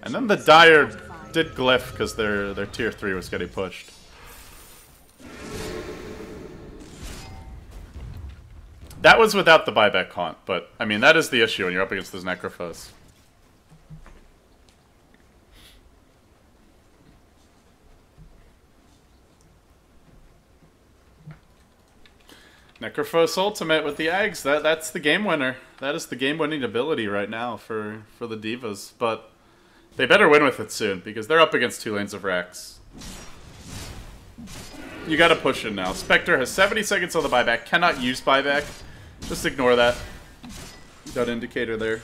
And then the Dire did glyph because their tier 3 was getting pushed. That was without the buyback haunt, but I mean that is the issue when you're up against those Necrophos. Necrophos ultimate with the Ags. That's the game winner. That is the game-winning ability right now for the Divas. But they better win with it soon because they're up against 2 lanes of Rax. You gotta push in now. Spectre has 70 seconds on the buyback. Cannot use buyback. Just ignore that. That indicator there.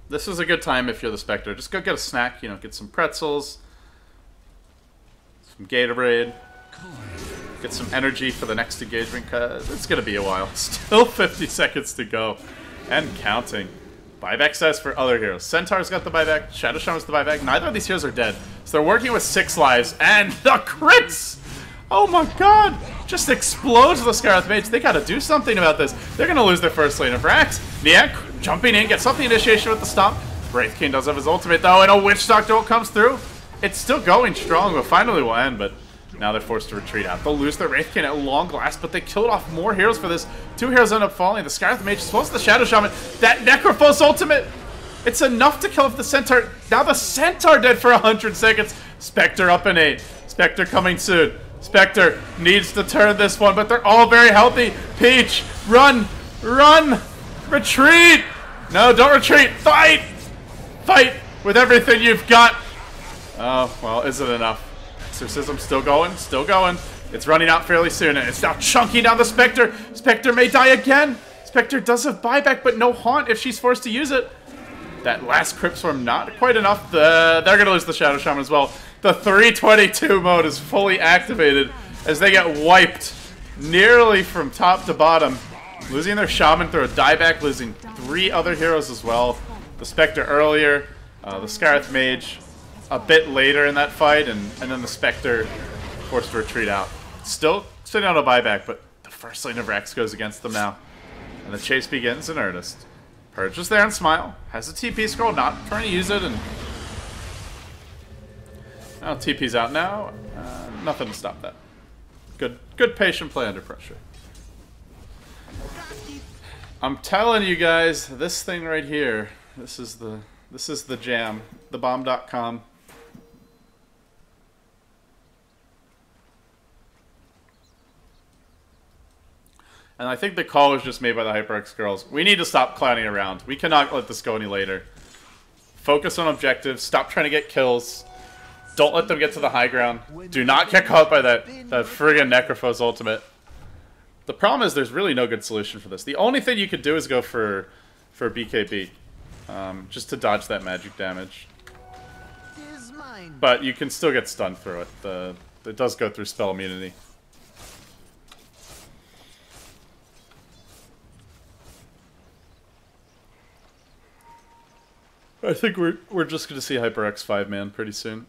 This is a good time if you're the Spectre. Just go get a snack, you know, get some pretzels. Some Gatorade, get some energy for the next engagement, because it's going to be a while. Still 50 seconds to go, and counting. Buyback status for other heroes. Centaur's got the buyback, Shadow Shaman's the buyback. Neither of these heroes are dead, so they're working with 6 lives, and the crits! Oh my god! Just explodes the Scarlet Mage. They got to do something about this. They're going to lose their first lane of Rax. Niak jumping in, gets up the initiation with the stomp. Wraith King does have his ultimate though, and a Witch Doctor ult comes through. It's still going strong, but finally will end, but now they're forced to retreat out. They'll lose their Wraith King at long last, but they killed off more heroes for this. 2 heroes end up falling. The Scarlet Mage is close to the Shadow Shaman. That Necrophos ultimate! It's enough to kill off the Centaur. Now the Centaur dead for 100 seconds. Spectre up in 8. Spectre coming soon. Spectre needs to turn this one, but they're all very healthy. Peach, run! Run! Retreat! No, don't retreat! Fight! Fight with everything you've got! Oh, well, is it enough? Exorcism still going, still going. It's running out fairly soon, and it's now chunking down the Spectre. Spectre may die again. Spectre does have buyback, but no haunt if she's forced to use it. That last Crypt Swarm, not quite enough. They're going to lose the Shadow Shaman as well. The 322 mode is fully activated as they get wiped nearly from top to bottom. Losing their Shaman through a dieback, losing 3 other heroes as well. The Spectre earlier, the Scarith Mage a bit later in that fight, and then the Spectre forced to retreat out. Still sitting on a buyback, but the first lane of Rex goes against them now. And the chase begins in earnest. Purge is there and Smile. Has a TP scroll, not trying to use it, and now TP's out now. Nothing to stop that. Good patient play under pressure. I'm telling you guys, this thing right here, this is the jam. Thebomb.com. And I think the call was just made by the HyperX-Girls. We need to stop clowning around. We cannot let this go any later. Focus on objectives. Stop trying to get kills. Don't let them get to the high ground. Do not get caught by that friggin' Necrophos ultimate. The problem is there's really no good solution for this. The only thing you could do is go for BKB. Just to dodge that magic damage. But you can still get stunned through it. It does go through spell immunity. I think we're just going to see HyperX 5-man pretty soon.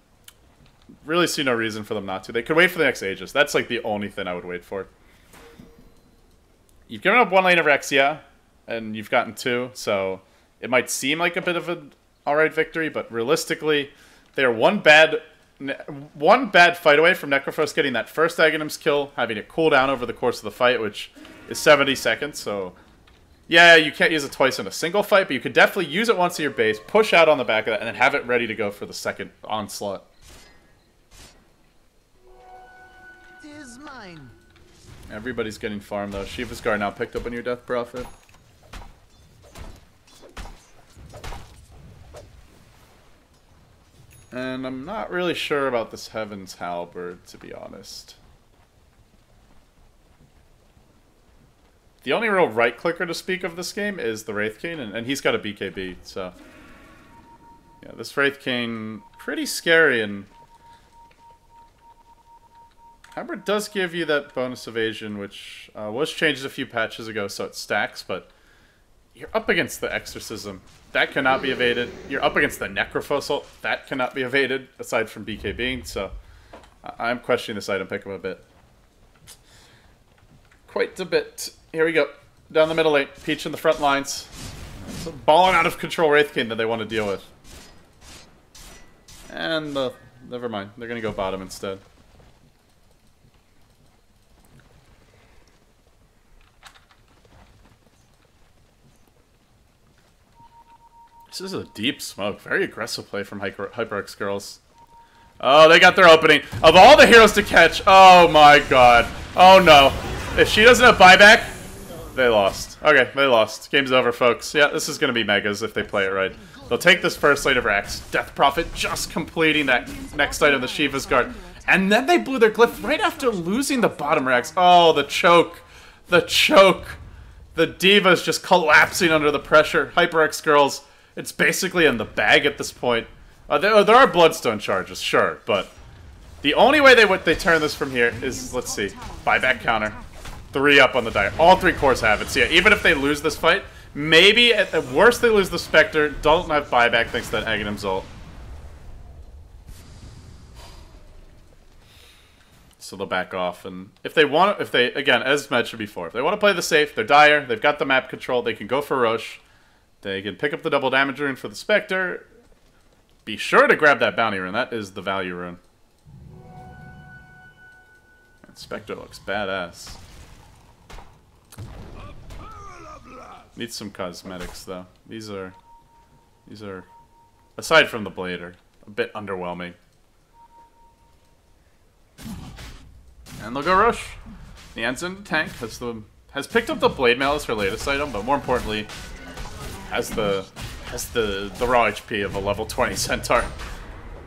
Really see no reason for them not to. They could wait for the next Aegis. That's like the only thing I would wait for. You've given up 1 lane of Rex, yeah, and you've gotten 2, so it might seem like a bit of an alright victory, but realistically, they are one bad fight away from Necrophos getting that first Aghanim's kill, having it cool down over the course of the fight, which is 70 seconds, so yeah, you can't use it twice in a single fight, but you could definitely use it once in your base, push out on the back of that, and then have it ready to go for the second onslaught. Tis mine. Everybody's getting farmed though. Shiva's Guard now picked up on your Death Prophet. And I'm not really sure about this Heaven's Halberd, to be honest. The only real right-clicker to speak of this game is the Wraith King, and he's got a BKB, so... yeah, this Wraith King, pretty scary, and... Halberd does give you that bonus evasion, which was changed a few patches ago, so it stacks, but... you're up against the Exorcism. That cannot be evaded. You're up against the Necrophos ult. That cannot be evaded, aside from BKBing, so... I'm questioning this item pickup a bit. Quite a bit. Here we go. Down the middle lane. Peach in the front lines. It's a balling out of control Wraith King that they want to deal with. And, never mind. They're going to go bottom instead. This is a deep smoke. Very aggressive play from HyperX-Girls. Oh, they got their opening. Of all the heroes to catch, oh my god. Oh no. If she doesn't have buyback, they lost. Okay, they lost. Game's over, folks. Yeah, this is going to be megas if they play it right. They'll take this first lane of Rax. Death Prophet just completing that next item, the Shiva's Guard. And then they blew their glyph right after losing the bottom Rax. Oh, the choke. The choke. The Diva's just collapsing under the pressure. HyperX-Girls, it's basically in the bag at this point. There are Bloodstone charges, sure, but the only way they turn this from here is, let's see, buyback counter. 3 up on the die. All 3 cores have it. So yeah, even if they lose this fight, maybe at the worst they lose the Spectre, don't have buyback thanks to that Aghanim's ult. So they'll back off, and if they again, as mentioned before, if they want to play the safe, they're dire, they've got the map control, they can go for Roche, they can pick up the double damage rune for the Spectre. Be sure to grab that bounty rune, that is the value rune. And Spectre looks badass. Needs some cosmetics though. These are aside from the blade are a bit underwhelming. And they'll go Roche. The Ensign tank has picked up the blade mail as her latest item, but more importantly, has the raw HP of a level 20 centaur.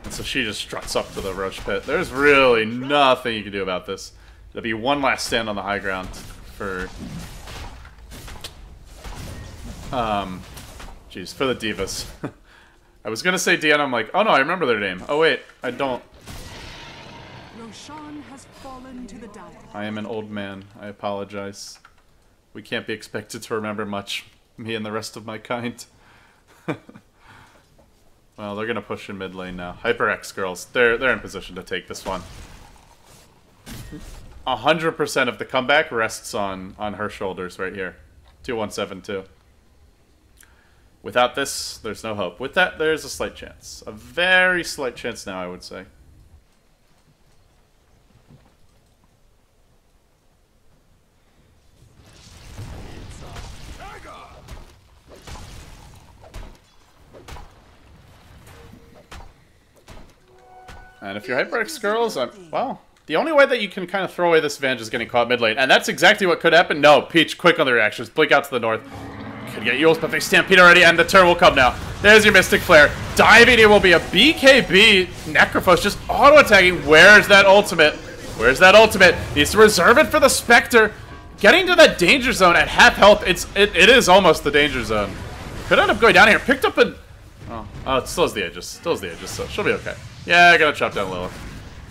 And so she just struts up to the Roach Pit. There's really nothing you can do about this. There'll be one last stand on the high ground for... Jeez, for the Divas. I was gonna say Deanna, I'm like, oh no, I remember their name. Oh wait, I don't. Roshan has fallen to the dire. I am an old man. I apologize. We can't be expected to remember much. Me and the rest of my kind. Well, they're gonna push in mid lane now. HyperX-Girls, they're in position to take this one. 100% of the comeback rests on her shoulders right here. 2172. Without this, there's no hope. With that, there's a slight chance. A very slight chance now, I would say. And if you're HyperX-Girls, well, the only way that you can kind of throw away this advantage is getting caught mid lane. And that's exactly what could happen. No, Peach, quick on the reactions. Blink out to the north. Could get Yules, but they stampede already, and the turn will come now. There's your Mystic Flare. Diving in will be a BKB. Necrophos just auto-attacking. Where's that ultimate? Where's that ultimate? Needs to reserve it for the Spectre. Getting to that danger zone at half health. It is almost the danger zone. Could end up going down here. Picked up a... Oh, it still has the edges. Still has the edges, so she'll be okay. Yeah, I gotta chop down Lilith.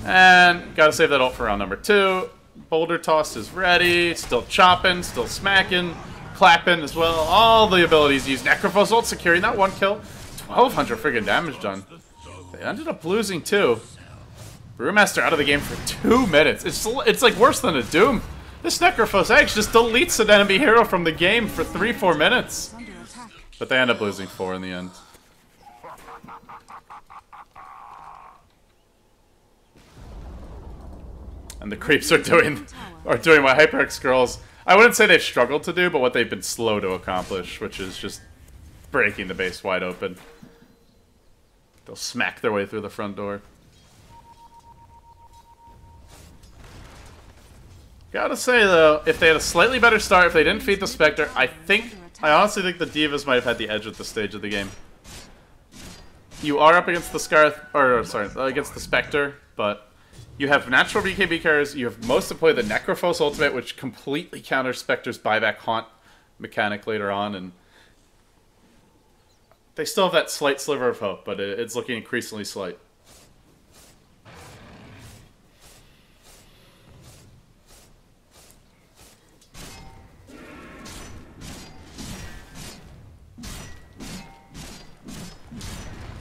And gotta save that ult for round number 2. Boulder Toss is ready. Still chopping, still smacking. Clapping as well. All the abilities used. Necrophos ult securing that 1 kill. 1200 friggin' damage done. They ended up losing too. Brewmaster out of the game for 2 minutes. It's like worse than a Doom. This Necrophos Edge just deletes an enemy hero from the game for 3-4 minutes. But they end up losing 4 in the end. And the creeps are doing what HyperX-Girls, I wouldn't say they've struggled to do, but what they've been slow to accomplish, which is just breaking the base wide open. They'll smack their way through the front door. Gotta say though, if they had a slightly better start, if they didn't feed the Spectre, I honestly think the Divas might have had the edge at this stage of the game. You are up against the against the Spectre, but you have natural BKB carriers, you have most deploy the Necrophos ultimate, which completely counters Spectre's buyback haunt mechanic later on, and they still have that slight sliver of hope, but it's looking increasingly slight.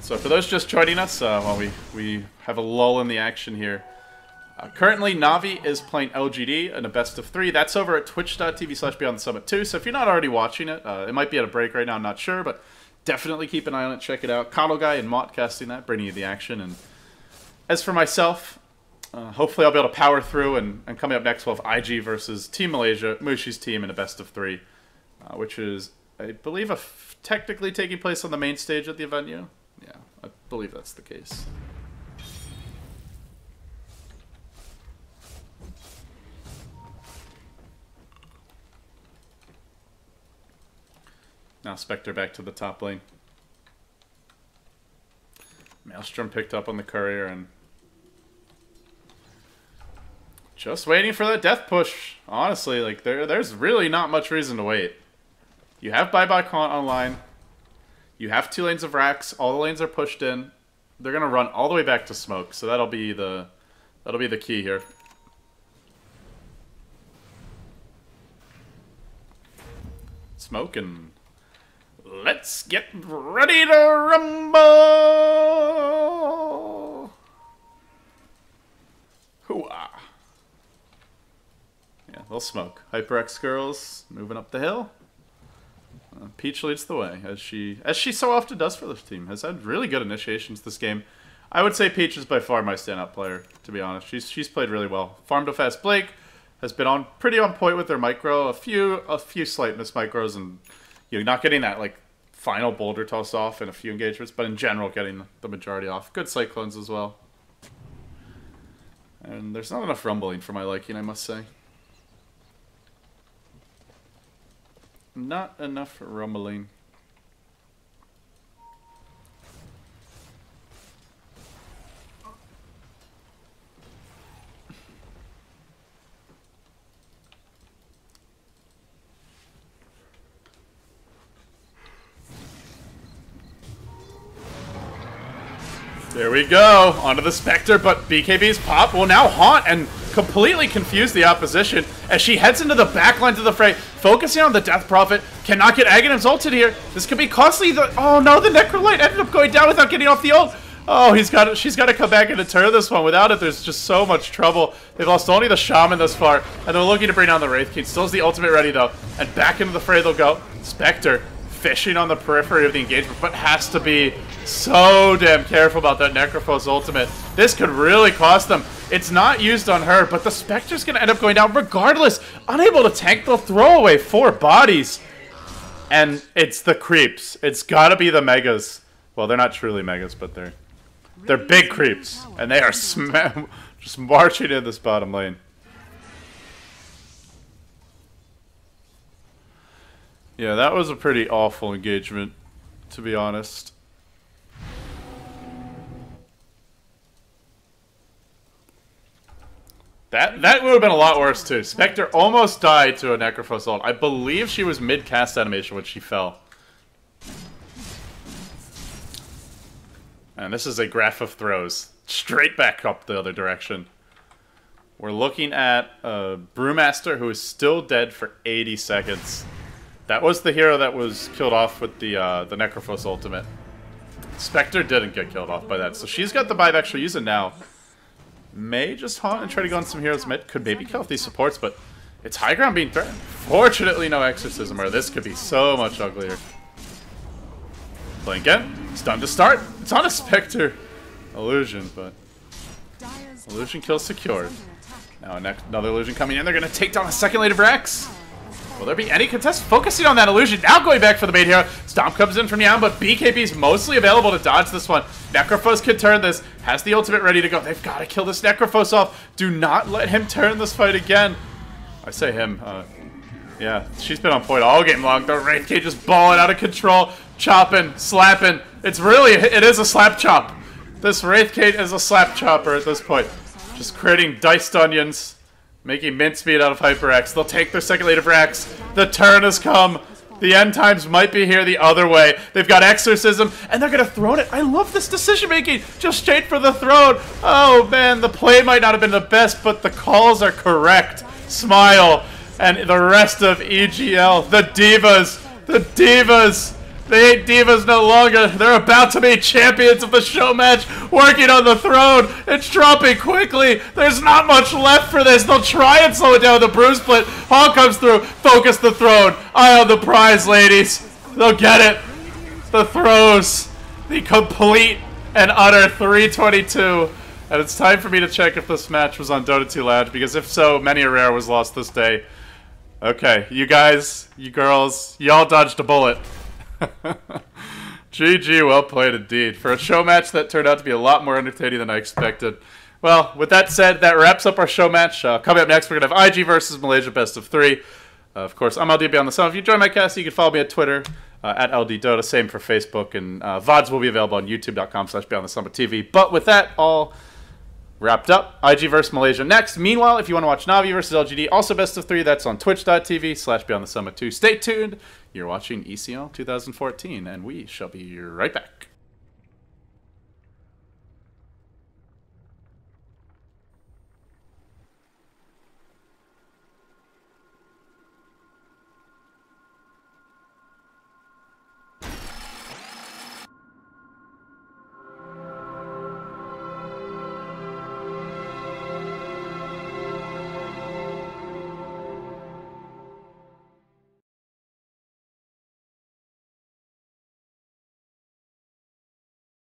So for those just joining us, while we have a lull in the action here, currently Navi is playing LGD in a best of 3. That's over at twitch.tv/BeyondTheSummit2. So if you're not already watching it, it might be at a break right now, I'm not sure, but definitely keep an eye on it, check it out. Coddle Guy and Mott casting that, bringing you the action. And as for myself, hopefully I'll be able to power through, and coming up next we'll have IG versus Team Malaysia, Mushi's team in a best of 3, which is, I believe, technically taking place on the main stage at the venue. Yeah, I believe that's the case. Now Spectre back to the top lane. Maelstrom picked up on the courier and just waiting for that death push. Honestly, like there's really not much reason to wait. You have buyback haunt online. You have 2 lanes of racks. All the lanes are pushed in. They're gonna run all the way back to smoke, so that'll be the key here. Smoke, and let's get ready to rumble. Hoo-ah. Yeah, they'll smoke. HyperX-Girls moving up the hill. Peach leads the way, as she so often does for this team. Has had really good initiations this game. I would say Peach is by far my standout player, to be honest. She's played really well. Farm to Fast Blake has been pretty on point with their micro. A few slight miss micros, and not getting that like final boulder toss off in a few engagements, but in general getting the majority off. Good cyclones as well. And there's not enough rumbling for my liking, I must say. Not enough rumbling. There we go. Onto the Spectre, but BKB's pop will now haunt and completely confuse the opposition as she heads into the back lines of the fray, focusing on the Death Prophet. Cannot get Aghanim's ulted here. This could be costly. Oh no, the Necrolite ended up going down without getting off the ult. Oh, she's got to come back and deter this one. Without it, there's just so much trouble. They've lost only the Shaman thus far, and they're looking to bring down the Wraith King. Still has the ultimate ready, though, and back into the fray they'll go. Spectre fishing on the periphery of the engagement, but has to be so damn careful about that Necrophos ultimate. This could really cost them. It's not used on her, but the Spectre's going to end up going down regardless. Unable to tank, they'll throw away 4 bodies. And it's the creeps. It's got to be the megas. Well, they're not truly megas, but they're big creeps. And they are just marching in this bottom lane. Yeah, that was a pretty awful engagement, to be honest. That would have been a lot worse, too. Spectre almost died to a Necrophos ult. I believe she was mid-cast animation when she fell. And this is a graph of throws. Straight back up the other direction. We're looking at a Brewmaster who is still dead for 80 seconds. That was the hero that was killed off with the Necrophos ultimate. Spectre didn't get killed off by that, so she's got the buyback. She'll use it now. May just haunt and try to go on some heroes mid. Could maybe kill off these supports, but it's high ground being threatened. Fortunately, no exorcism, or this could be so much uglier. Blink it. Stun to start. It's on a Spectre illusion, but illusion kill secured. Now another illusion coming in. They're going to take down a second Lady of Rex. Will there be any contest? Focusing on that illusion. Now going back for the main hero. Stomp comes in from Yam, but BKB's mostly available to dodge this one. Necrophos could turn this. Has the ultimate ready to go. They've got to kill this Necrophos off. Do not let him turn this fight again. I say him. Yeah, she's been on point all game long. The Wraith King just balling out of control. Chopping, slapping. It is a slap chop. This Wraith King is a slap chopper at this point. Just creating diced onions. Making mincemeat out of HyperX. They'll take their second Lady of Rex. The turn has come. The end times might be here the other way. They've got Exorcism, and they're going to throw it. I love this decision-making. Just straight for the throne. Oh, man, the play might not have been the best, but the calls are correct. Smile. And the rest of EGL. The Divas. The Divas. They ain't divas no longer. They're about to be champions of the Showmatch, working on the throne. It's dropping quickly. There's not much left for this. They'll try and slow it down with the Brew Split. Hall comes through. Focus the throne. Eye on the prize, ladies. They'll get it. The throws. The complete and utter 322. And it's time for me to check if this match was on Dota 2 Lounge, because if so, many a rare was lost this day. Okay, you guys, you girls, y'all dodged a bullet. GG, well played indeed. For a show match that turned out to be a lot more entertaining than I expected. Well, with that said, that wraps up our show match. Coming up next, we're going to have IG versus Malaysia best of 3. Of course, I'm LD Beyond the Sun. If you join my cast, you can follow me at Twitter, at LDDota. Same for Facebook. And VODs will be available on youtube.com/BeyondTheSummitTV. But with that all wrapped up, IG versus Malaysia next. Meanwhile, if you want to watch Na'Vi versus LGD, also best of 3, that's on twitch.tv/BeyondTheSummit2. Stay tuned. You're watching ECL 2014, and we shall be right back.